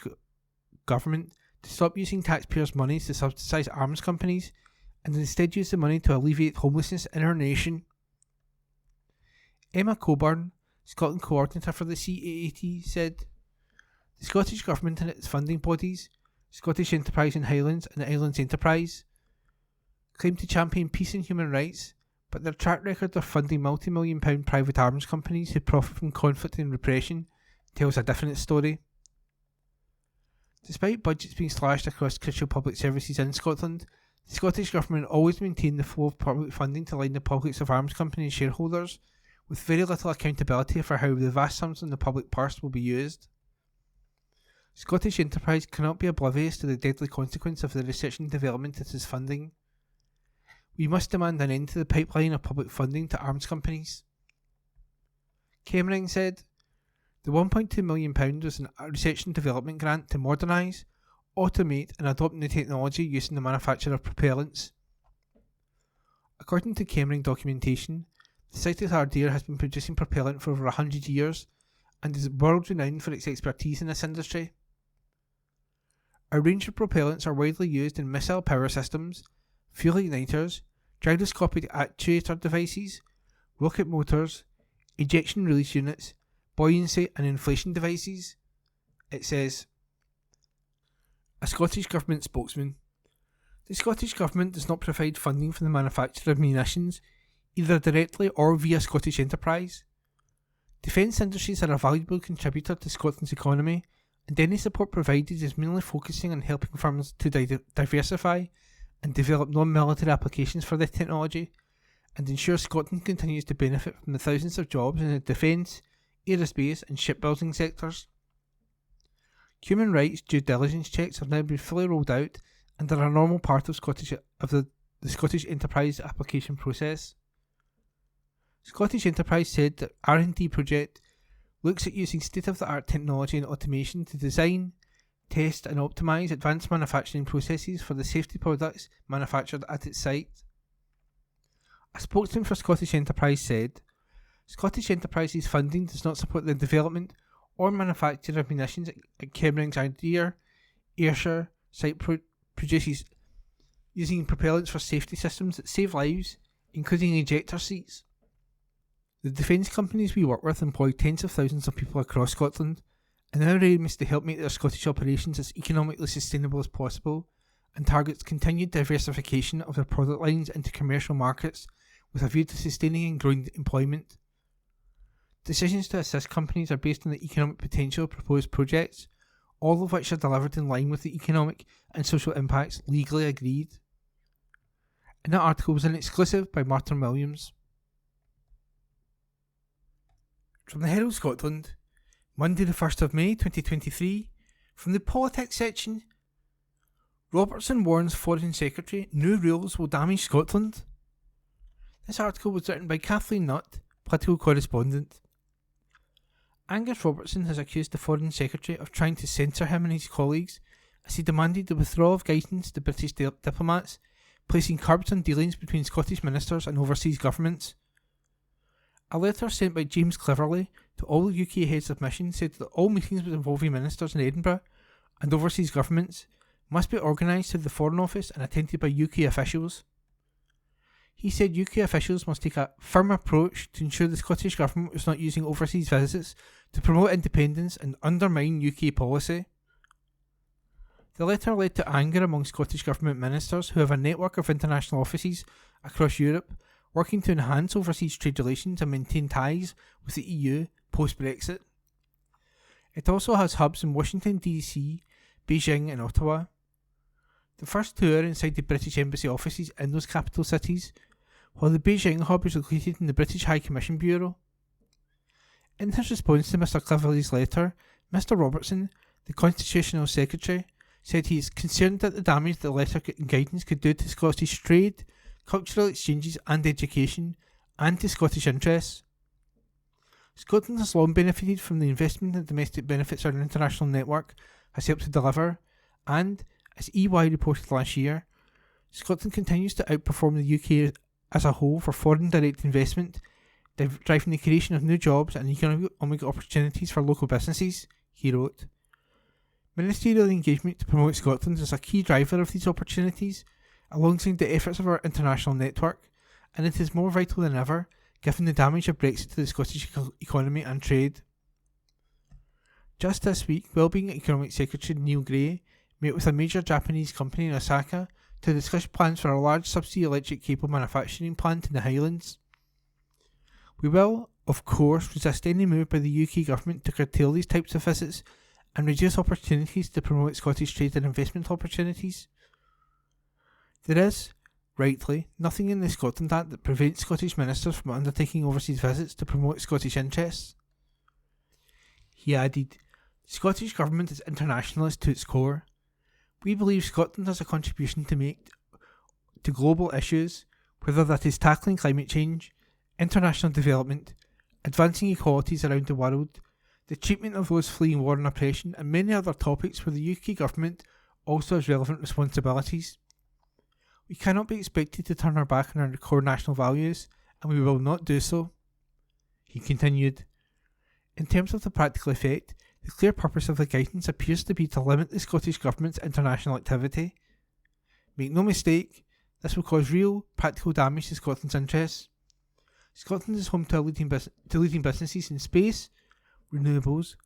D: Government to stop using taxpayers' money to subsidise arms companies and instead use the money to alleviate homelessness in our nation." Emma Coburn, Scotland Coordinator for the CAAT, said, "The Scottish Government and its funding bodies, Scottish Enterprise in Highlands and Islands Enterprise, claim to champion peace and human rights, but their track record of funding multi-million-pound private arms companies who profit from conflict and repression tells a different story." Despite budgets being slashed across crucial public services in Scotland, the Scottish Government always maintained the flow of public funding to line the pockets of arms company shareholders, with very little accountability for how the vast sums in the public purse will be used. Scottish Enterprise cannot be oblivious to the deadly consequence of the research and development it is funding. We must demand an end to the pipeline of public funding to arms companies. Chemring said, "The £1.2 million was a research and development grant to modernise, automate and adopt new technology used in the manufacture of propellants." According to Chemring documentation, the site at Ardeer has been producing propellant for over 100 years and is world renowned for its expertise in this industry. A range of propellants are widely used in missile power systems, fuel igniters, gyroscopic actuator devices, rocket motors, ejection release units, buoyancy and inflation devices. It says, a Scottish Government spokesman: the Scottish Government does not provide funding for the manufacture of munitions, either directly or via Scottish enterprise. Defence industries are a valuable contributor to Scotland's economy, and any support provided is mainly focusing on helping firms to diversify and develop non-military applications for their technology, and ensure Scotland continues to benefit from the thousands of jobs in the defence, aerospace and shipbuilding sectors. Human rights due diligence checks have now been fully rolled out and are a normal part of the Scottish enterprise application process. Scottish Enterprise said that R&D project looks at using state-of-the-art technology and automation to design, test and optimise advanced manufacturing processes for the safety products manufactured at its site. A spokesman for Scottish Enterprise said, Scottish Enterprise's funding does not support the development or manufacture of munitions at Kemring's Ayrshire site produces using propellants for safety systems that save lives, including ejector seats. The defence companies we work with employ tens of thousands of people across Scotland, and our aim is to help make their Scottish operations as economically sustainable as possible, and targets continued diversification of their product lines into commercial markets with a view to sustaining and growing employment. Decisions to assist companies are based on the economic potential of proposed projects, all of which are delivered in line with the economic and social impacts legally agreed. And that article was an exclusive by Martin Williams. From the Herald Scotland, Monday the 1st of May 2023, from the politics section, Robertson warns Foreign Secretary new rules will damage Scotland. This article was written by Kathleen Nutt, political correspondent. Angus Robertson has accused the Foreign Secretary of trying to censor him and his colleagues as he demanded the withdrawal of guidance to British diplomats, placing curbs on dealings between Scottish ministers and overseas governments. A letter sent by James Cleverly to all UK heads of mission said that all meetings involving ministers in Edinburgh and overseas governments must be organised through the Foreign Office and attended by UK officials. He said UK officials must take a firm approach to ensure the Scottish Government was not using overseas visits to promote independence and undermine UK policy. The letter led to anger among Scottish Government ministers who have a network of international offices across Europe working to enhance overseas trade relations and maintain ties with the EU post-Brexit. It also has hubs in Washington DC, Beijing and Ottawa. The first two are inside the British Embassy offices in those capital cities, while the Beijing hub is located in the British High Commission Bureau. In his response to Mr Cleverly's letter, Mr Robertson, the Constitutional Secretary, said he is concerned that the damage the letter and guidance could do to Scottish trade, cultural exchanges and education, and to Scottish interests. Scotland has long benefited from the investment and domestic benefits our international network has helped to deliver, and, as EY reported last year, Scotland continues to outperform the UK as a whole for foreign direct investment, driving the creation of new jobs and economic opportunities for local businesses, he wrote. Ministerial engagement to promote Scotland is a key driver of these opportunities, alongside the efforts of our international network, and it is more vital than ever given the damage of Brexit to the Scottish economy and trade. Just this week, Wellbeing Economic Secretary Neil Gray met with a major Japanese company in Osaka to discuss plans for a large subsea electric cable manufacturing plant in the Highlands. We will, of course, resist any move by the UK government to curtail these types of visits and reduce opportunities to promote Scottish trade and investment opportunities. There is, rightly, nothing in the Scotland Act that prevents Scottish ministers from undertaking overseas visits to promote Scottish interests. He added, the Scottish Government is internationalist to its core. We believe Scotland has a contribution to make to global issues, whether that is tackling climate change, international development, advancing equalities around the world, the treatment of those fleeing war and oppression, and many other topics where the UK Government also has relevant responsibilities. We cannot be expected to turn our back on our core national values, and we will not do so. He continued, in terms of the practical effect, the clear purpose of the guidance appears to be to limit the Scottish Government's international activity. Make no mistake, this will cause real, practical damage to Scotland's interests. Scotland is home to leading businesses in space, renewables,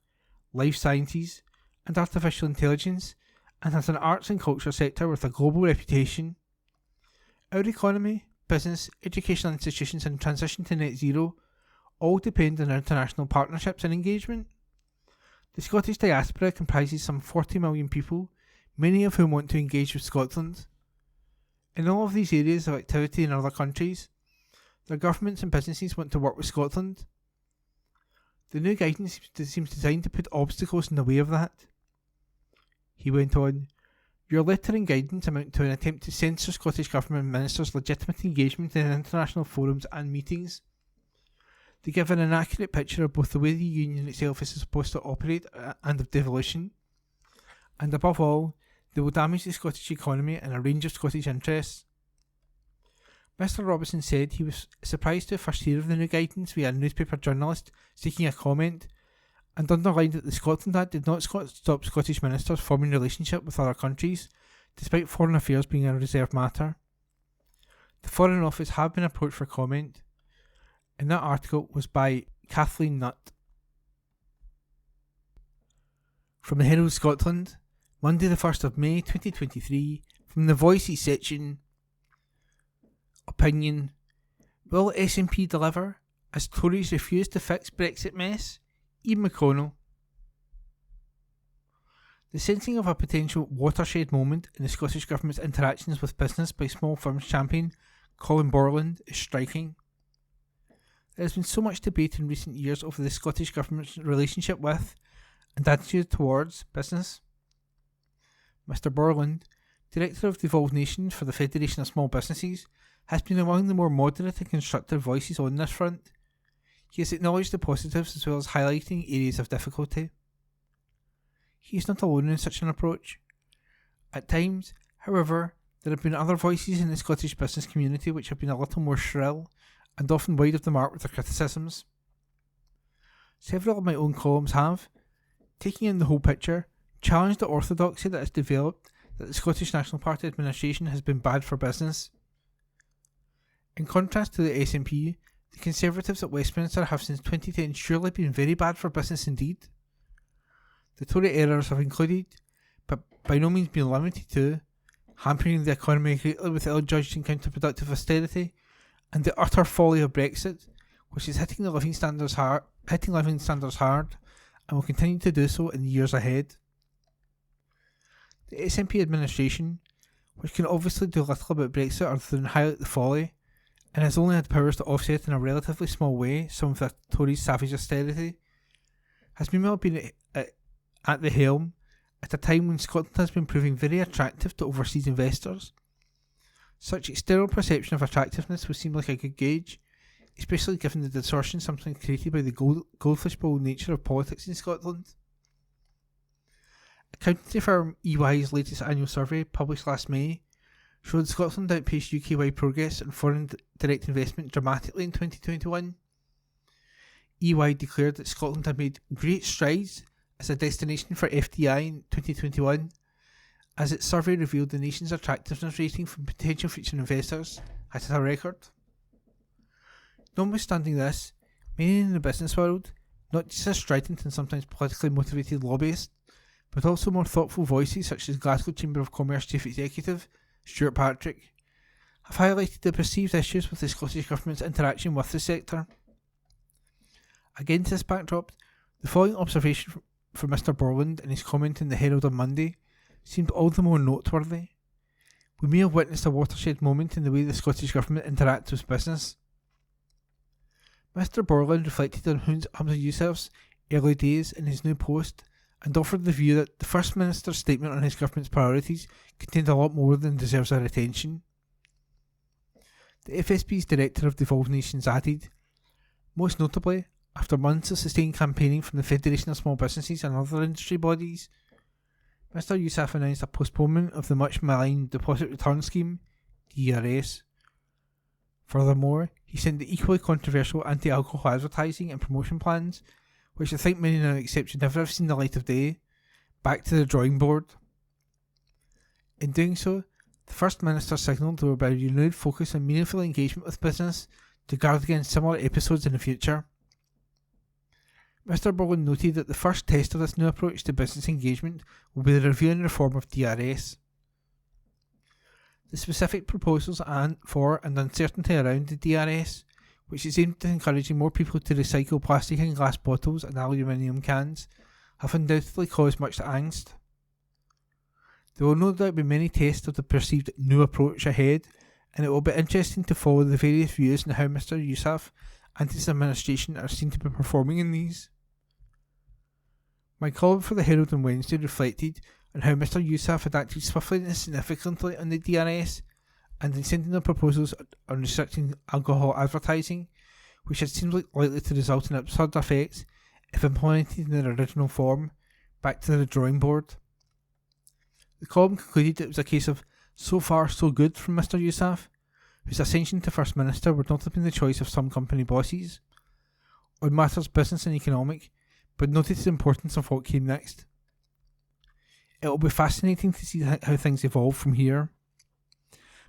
D: life sciences, and artificial intelligence, and has an arts and culture sector with a global reputation. Our economy, business, educational institutions, and transition to net zero all depend on international partnerships and engagement. The Scottish diaspora comprises some 40 million people, many of whom want to engage with Scotland. In all of these areas of activity in other countries, their governments and businesses want to work with Scotland. The new guidance seems designed to put obstacles in the way of that. He went on, "Your letter and guidance amount to an attempt to censor Scottish Government ministers' legitimate engagement in international forums and meetings. They give an inaccurate picture of both the way the Union itself is supposed to operate and of devolution. And above all, they will damage the Scottish economy and a range of Scottish interests." Mr. Robertson said he was surprised to first hear of the new guidance via a newspaper journalist seeking a comment, and underlined that the Scotland Act did not stop Scottish ministers forming relationship with other countries, despite foreign affairs being a reserved matter. The Foreign Office have been approached for comment, and that article was by Kathleen Nutt. From the Herald Scotland, Monday the 1st of May 2023, from the Voices section. Opinion: will SNP deliver as Tories refuse to fix Brexit mess? Ian McConnell. The sensing of a potential watershed moment in the Scottish Government's interactions with business by small firms champion Colin Borland is striking. There has been so much debate in recent years over the Scottish Government's relationship with and attitude towards business. Mr. Borland, Director of Devolved Nations for the Federation of Small Businesses, has been among the more moderate and constructive voices on this front. He has acknowledged the positives as well as highlighting areas of difficulty. He is not alone in such an approach. At times, however, there have been other voices in the Scottish business community which have been a little more shrill and often wide of the mark with their criticisms. Several of my own columns have, taking in the whole picture, challenged the orthodoxy that has developed that the Scottish National Party administration has been bad for business. In contrast to the SNP, the Conservatives at Westminster have since 2010 surely been very bad for business indeed. The Tory errors have included, but by no means been limited to, hampering the economy greatly with ill-judged and counterproductive austerity, and the utter folly of Brexit, which is hitting living standards hard, and will continue to do so in the years ahead. The SNP administration, which can obviously do little about Brexit other than highlight the folly, and has only had powers to offset in a relatively small way some of the Tories' savage austerity, has meanwhile been at the helm at a time when Scotland has been proving very attractive to overseas investors. Such external perception of attractiveness would seem like a good gauge, especially given the distortion sometimes created by the goldfish bowl nature of politics in Scotland. Accountancy firm EY's latest annual survey, published last May, showed Scotland outpaced UK-wide progress in foreign direct investment dramatically in 2021. EY declared that Scotland had made great strides as a destination for FDI in 2021, as its survey revealed the nation's attractiveness rating from potential future investors had hit a record. Notwithstanding this, many in the business world, not just as strident and sometimes politically motivated lobbyists, but also more thoughtful voices such as Glasgow Chamber of Commerce Chief Executive Stuart Patrick, have highlighted the perceived issues with the Scottish Government's interaction with the sector. Against this backdrop, the following observation from Mr. Borland in his comment in the Herald on Monday seemed all the more noteworthy. We may have witnessed a watershed moment in the way the Scottish Government interacts with business. Mr. Borland reflected on Hamza Yousaf's early days in his new post and offered the view that the First Minister's statement on his government's priorities contained a lot more than deserves our attention. The FSB's Director of Devolved Nations added, most notably, after months of sustained campaigning from the Federation of Small Businesses and other industry bodies, Mr. Yousaf announced a postponement of the much maligned Deposit Return Scheme, DRS. Furthermore, he sent the equally controversial anti-alcohol advertising and promotion plans, which I think many now accept should never have seen the light of day, back to the drawing board. In doing so, the First Minister signalled there would be a renewed focus on meaningful engagement with business to guard against similar episodes in the future. Mr. Bowen noted that the first test of this new approach to business engagement will be the review and reform of DRS. The specific proposals for and uncertainty around the DRS, which is aimed at encouraging more people to recycle plastic and glass bottles and aluminium cans, have undoubtedly caused much angst. There will no doubt be many tests of the perceived new approach ahead, and it will be interesting to follow the various views on how Mr. Yousaf and his administration are seen to be performing in these. My column for the Herald on Wednesday reflected on how Mr. Yousaf had acted swiftly and significantly on the DRS and in sending the proposals on restricting alcohol advertising, which had seemed likely to result in absurd effects if implemented in their original form, back to the drawing board. The column concluded it was a case of so far so good from Mr. Yousaf, whose ascension to First Minister would not have been the choice of some company bosses, on matters business and economic, but noted the importance of what came next. It will be fascinating to see how things evolve from here.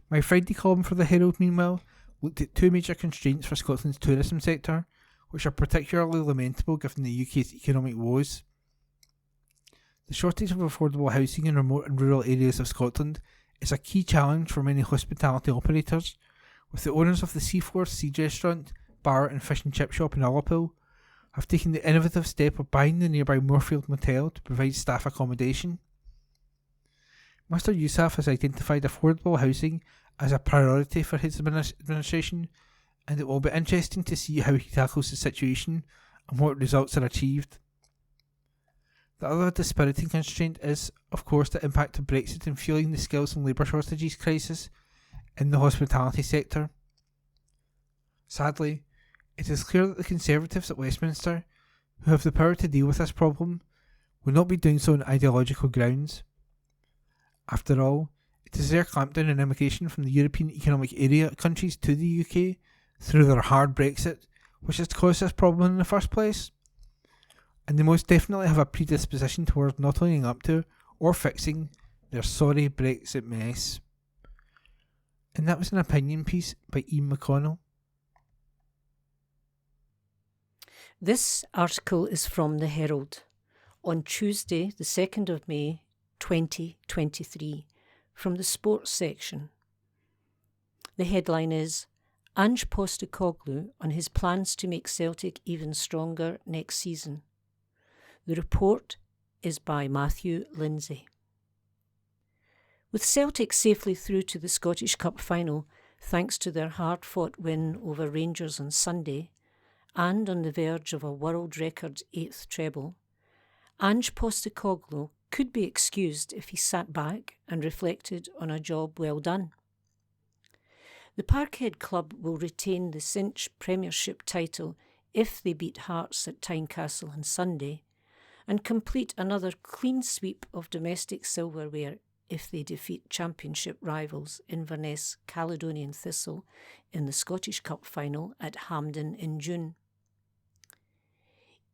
D: My Friday column for the Herald, meanwhile, looked at two major constraints for Scotland's tourism sector, which are particularly lamentable given the UK's economic woes. The shortage of affordable housing in remote and rural areas of Scotland is a key challenge for many hospitality operators, with the owners of the Seaforth Seed Restaurant, Bar and Fish and Chip Shop in Ullapool have taken the innovative step of buying the nearby Moorfield Motel to provide staff accommodation. Mr. Yousaf has identified affordable housing as a priority for his administration, and it will be interesting to see how he tackles the situation and what results are achieved. The other dispiriting constraint is, of course, the impact of Brexit in fueling the skills and labour shortages crisis in the hospitality sector. Sadly, it is clear that the Conservatives at Westminster, who have the power to deal with this problem, will not be doing so on ideological grounds. After all, it is their clampdown on immigration from the European Economic Area countries to the UK through their hard Brexit which has caused this problem in the first place. And they most definitely have a predisposition towards not owning up to or fixing their sorry Brexit mess. And that was an opinion piece by Ian McConnell.
F: This article is from the Herald on Tuesday, the 2nd of May, 2023, from the sports section. The headline is Ange Postecoglou on his plans to make Celtic even stronger next season. The report is by Matthew Lindsay. With Celtic safely through to the Scottish Cup final, thanks to their hard-fought win over Rangers on Sunday, and on the verge of a world record 8th treble, Ange Postecoglou could be excused if he sat back and reflected on a job well done. The Parkhead club will retain the cinch Premiership title if they beat Hearts at Tynecastle on Sunday, and complete another clean sweep of domestic silverware if they defeat Championship rivals Inverness Caledonian Thistle in the Scottish Cup final at Hampden in June.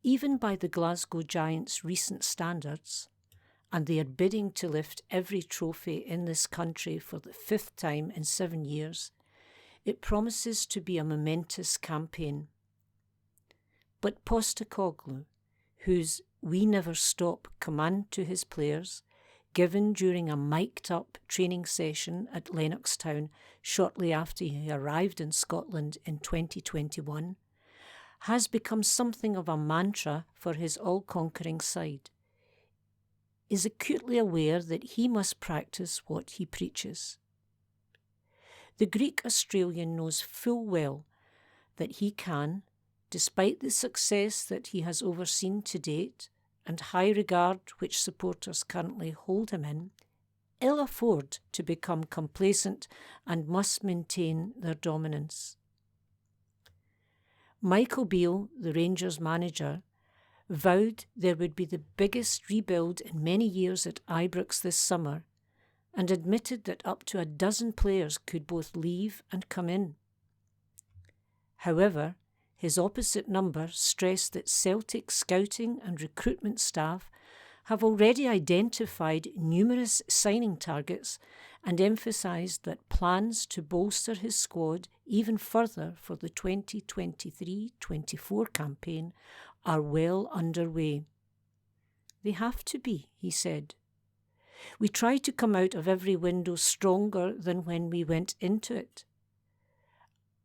F: Even by the Glasgow Giants' recent standards, and they are bidding to lift every trophy in this country for the 5th time in 7 years, it promises to be a momentous campaign. But Postecoglou, whose "we never stop" command to his players, given during a mic'd-up training session at Lennoxtown shortly after he arrived in Scotland in 2021, has become something of a mantra for his all-conquering side, is acutely aware that he must practice what he preaches. The Greek Australian knows full well that he can, despite the success that he has overseen to date and high regard which supporters currently hold him in, ill afford to become complacent and must maintain their dominance. Michael Beale, the Rangers manager, vowed there would be the biggest rebuild in many years at Ibrox this summer, and admitted that up to 12 players could both leave and come in. However, his opposite number stressed that Celtic scouting and recruitment staff have already identified numerous signing targets and emphasised that plans to bolster his squad even further for the 2023-24 campaign are well underway. They have to be, he said. We try to come out of every window stronger than when we went into it.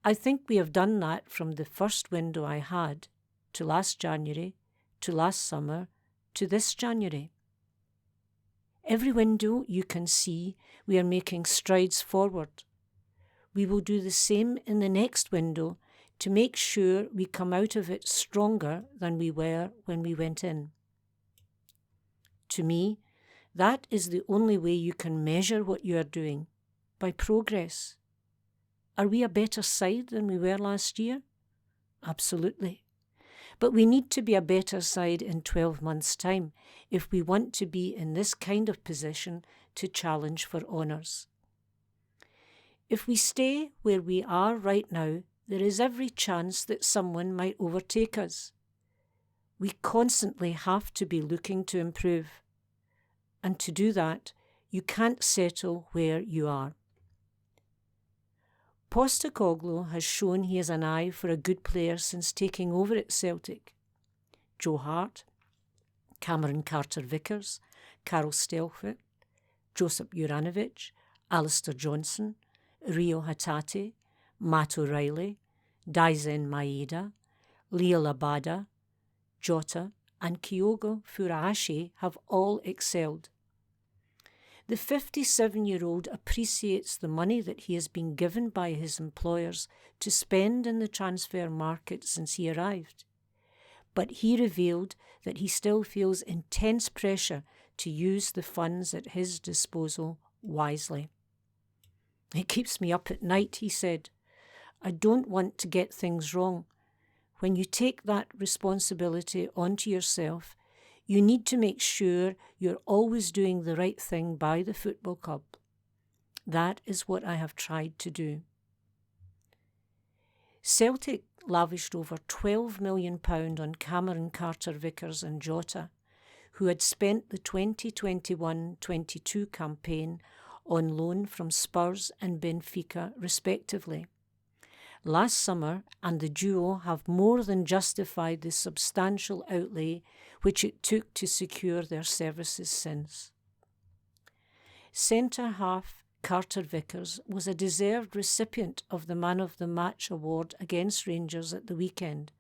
F: I think we have done that from the first window I had, to last January, to last summer, to this January. Every window you can see, we are making strides forward. We will do the same in the next window to make sure we come out of it stronger than we were when we went in. To me, that is the only way you can measure what you are doing, by progress. Are we a better side than we were last year? Absolutely. But we need to be a better side in 12 months' time if we want to be in this kind of position to challenge for honours. If we stay where we are right now, there is every chance that someone might overtake us. We constantly have to be looking to improve. And to do that, you can't settle where you are. Postecoglou has shown he has an eye for a good player since taking over at Celtic. Joe Hart, Cameron Carter-Vickers, Karel Stelfoot, Josip Juranovic, Alistair Johnson, Rio Hatate, Matt O'Reilly, Daizen Maeda, Leo Labada, Jota and Kyogo Furuhashi have all excelled. The 57-year-old appreciates the money that he has been given by his employers to spend in the transfer market since he arrived. But he revealed that he still feels intense pressure to use the funds at his disposal wisely. It keeps me up at night, he said. I don't want to get things wrong. When you take that responsibility onto yourself, you need to make sure you're always doing the right thing by the football club. That is what I have tried to do. Celtic lavished over £12 million on Cameron Carter-Vickers and Jota, who had spent the 2021-22 campaign on loan from Spurs and Benfica respectively. Last summer, and the duo have more than justified the substantial outlay which it took to secure their services since. Centre-half Carter-Vickers was a deserved recipient of the Man of the Match award against Rangers at the weekend,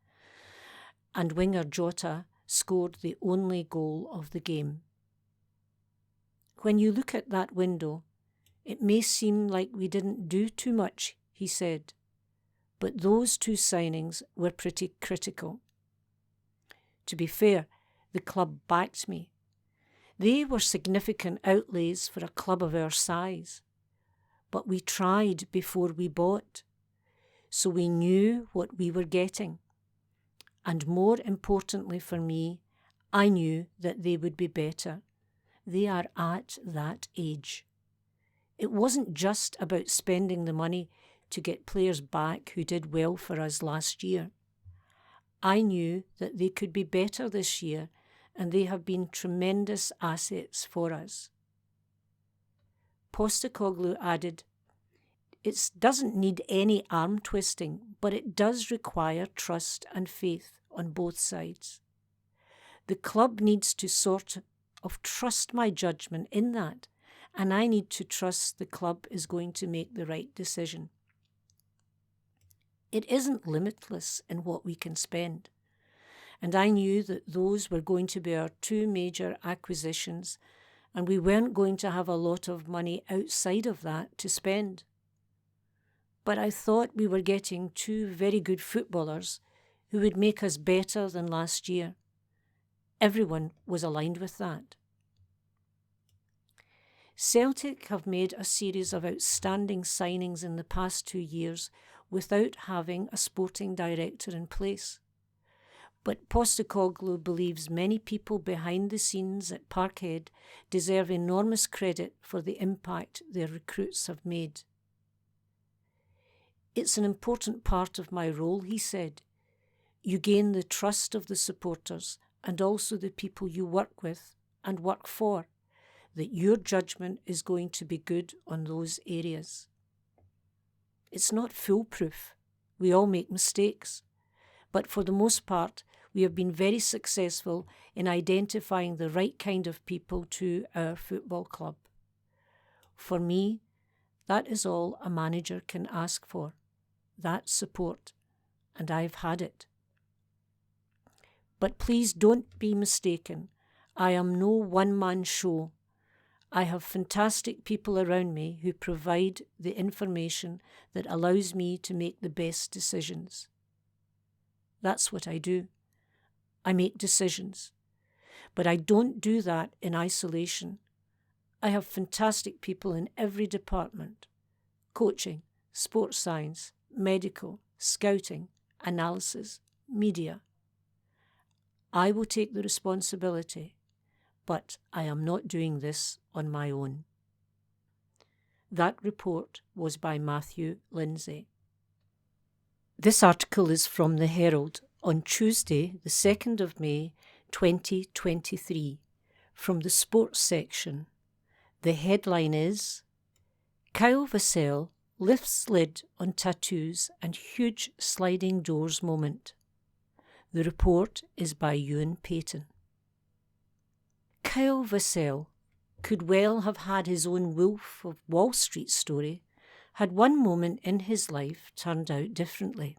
F: and winger Jota scored the only goal of the game. When you look at that window, it may seem like we didn't do too much, he said. But those two signings were pretty critical. To be fair, the club backed me. They were significant outlays for a club of our size. But we tried before we bought, so we knew what we were getting. And more importantly for me, I knew that they would be better. They are at that age. It wasn't just about spending the money to get players back who did well for us last year. I knew that they could be better this year, and they have been tremendous assets for us. Postecoglou added, "It doesn't need any arm twisting, but it does require trust and faith on both sides. The club needs to sort of trust my judgment in that, and I need to trust the club is going to make the right decision. It isn't limitless in what we can spend, and I knew that those were going to be our two major acquisitions, and we weren't going to have a lot of money outside of that to spend. But I thought we were getting two very good footballers who would make us better than last year. Everyone was aligned with that." Celtic have made a series of outstanding signings in the past 2 years without having a sporting director in place. But Postecoglou believes many people behind the scenes at Parkhead deserve enormous credit for the impact their recruits have made. "It's an important part of my role," he said. "You gain the trust of the supporters and also the people you work with and work for, that your judgment is going to be good on those areas. It's not foolproof. We all make mistakes. But for the most part, we have been very successful in identifying the right kind of people to our football club. For me, that is all a manager can ask for, that support, and I've had it. But please don't be mistaken. I am no one-man show. I have fantastic people around me who provide the information that allows me to make the best decisions. That's what I do. I make decisions. But I don't do that in isolation. I have fantastic people in every department: coaching, sports science, medical, scouting, analysis, media. I will take the responsibility, but I am not doing this on my own. That report was by Matthew Lindsay. This article is from the Herald on Tuesday, the 2nd of May, 2023, from the sports section. The headline is, Kyle Vassell lifts lid on tattoos and huge sliding doors moment. The report is by Ewan Payton. Kyle Vassell could well have had his own Wolf of Wall Street story had one moment in his life turned out differently.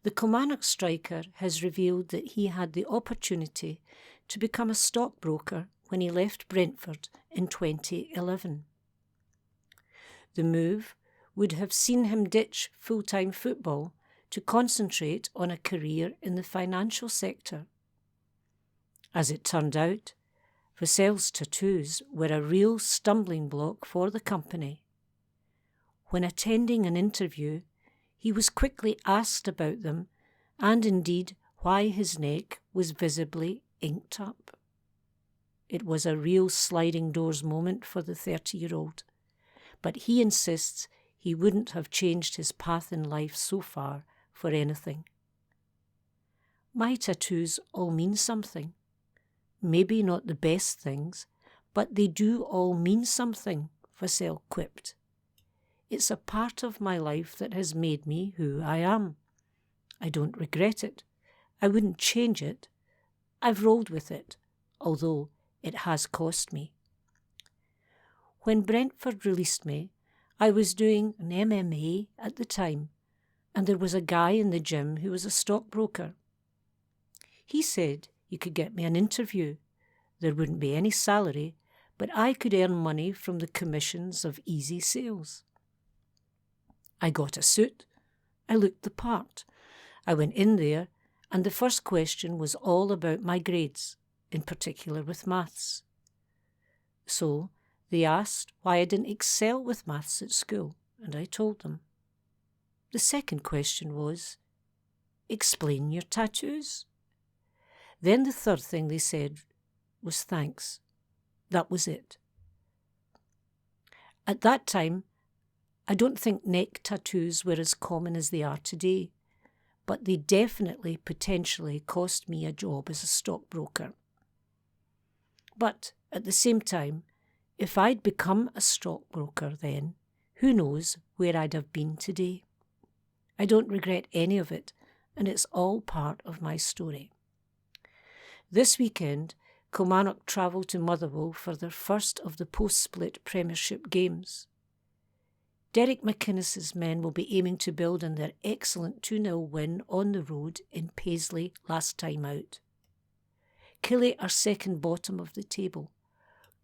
F: The Kilmarnock striker has revealed that he had the opportunity to become a stockbroker when he left Brentford in 2011. The move would have seen him ditch full-time football to concentrate on a career in the financial sector. As it turned out, Vassell's tattoos were a real stumbling block for the company. When attending an interview, he was quickly asked about them and indeed why his neck was visibly inked up. It was a real sliding doors moment for the 30-year-old, but he insists he wouldn't have changed his path in life so far for anything. My tattoos all mean something. Maybe not the best things, but they do all mean something, Vassell quipped. It's a part of my life that has made me who I am. I don't regret it. I wouldn't change it. I've rolled with it, although it has cost me. When Brentford released me, I was doing an MMA at the time, and there was a guy in the gym who was a stockbroker. He said he could get me an interview. There wouldn't be any salary, but I could earn money from the commissions of easy sales. I got a suit. I looked the part. I went in there, and the first question was all about my grades, in particular with maths. So they asked why I didn't excel with maths at school, and I told them. The second question was, explain your tattoos. Then the third thing they said was thanks. That was it. At that time, I don't think neck tattoos were as common as they are today, but they definitely potentially cost me a job as a stockbroker. But at the same time, if I'd become a stockbroker then, who knows where I'd have been today. I don't regret any of it, and it's all part of my story. This weekend, Kilmarnock travelled to Motherwell for their first of the post-split Premiership games. Derek McInnes's men will be aiming to build on their excellent 2-0 win on the road in Paisley last time out. Killie are second bottom of the table,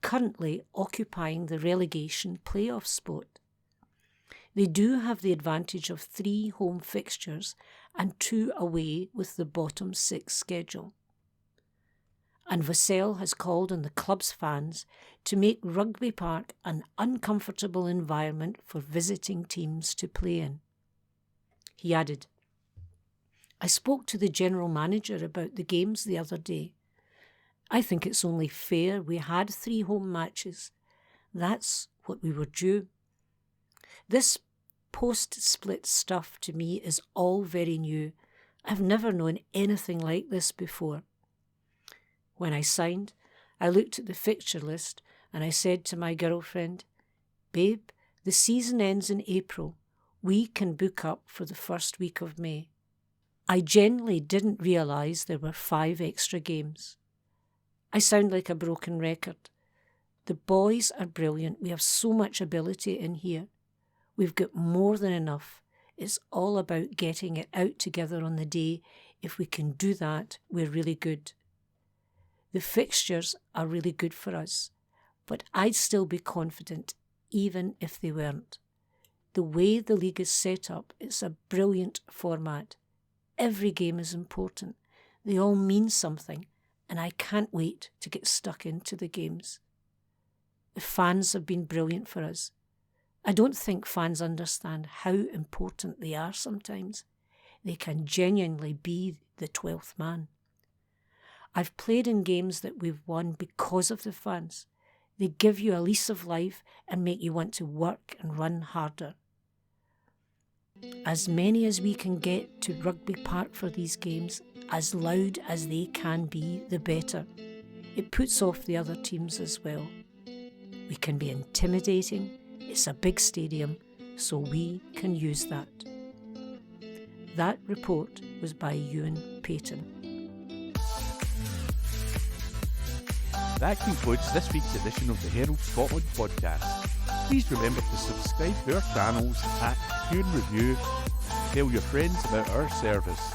F: currently occupying the relegation playoff spot. They do have the advantage of 3 home fixtures and 2 away with the bottom 6 schedule. And Vassell has called on the club's fans to make Rugby Park an uncomfortable environment for visiting teams to play in. He added, I spoke to the general manager about the games the other day. I think it's only fair we had 3 home matches. That's what we were due. This post-split stuff to me is all very new. I've never known anything like this before. When I signed, I looked at the fixture list and I said to my girlfriend, "Babe, the season ends in April. We can book up for the first week of May." I genuinely didn't realise there were 5 extra games. I sound like a broken record. The boys are brilliant. We have so much ability in here. We've got more than enough. It's all about getting it out together on the day. If we can do that, we're really good. The fixtures are really good for us, but I'd still be confident even if they weren't. The way the league is set up, it's a brilliant format. Every game is important. They all mean something, and I can't wait to get stuck into the games. The fans have been brilliant for us. I don't think fans understand how important they are sometimes. They can genuinely be the 12th man. I've played in games that we've won because of the fans. They give you a lease of life and make you want to work and run harder. As many as we can get to Rugby Park for these games, as loud as they can be, the better. It puts off the other teams as well. We can be intimidating. It's a big stadium, so we can use that. That report was by Ewan Payton.
A: That concludes this week's edition of the Herald Scotland podcast. Please remember to subscribe to our channels, review, tell your friends about our service.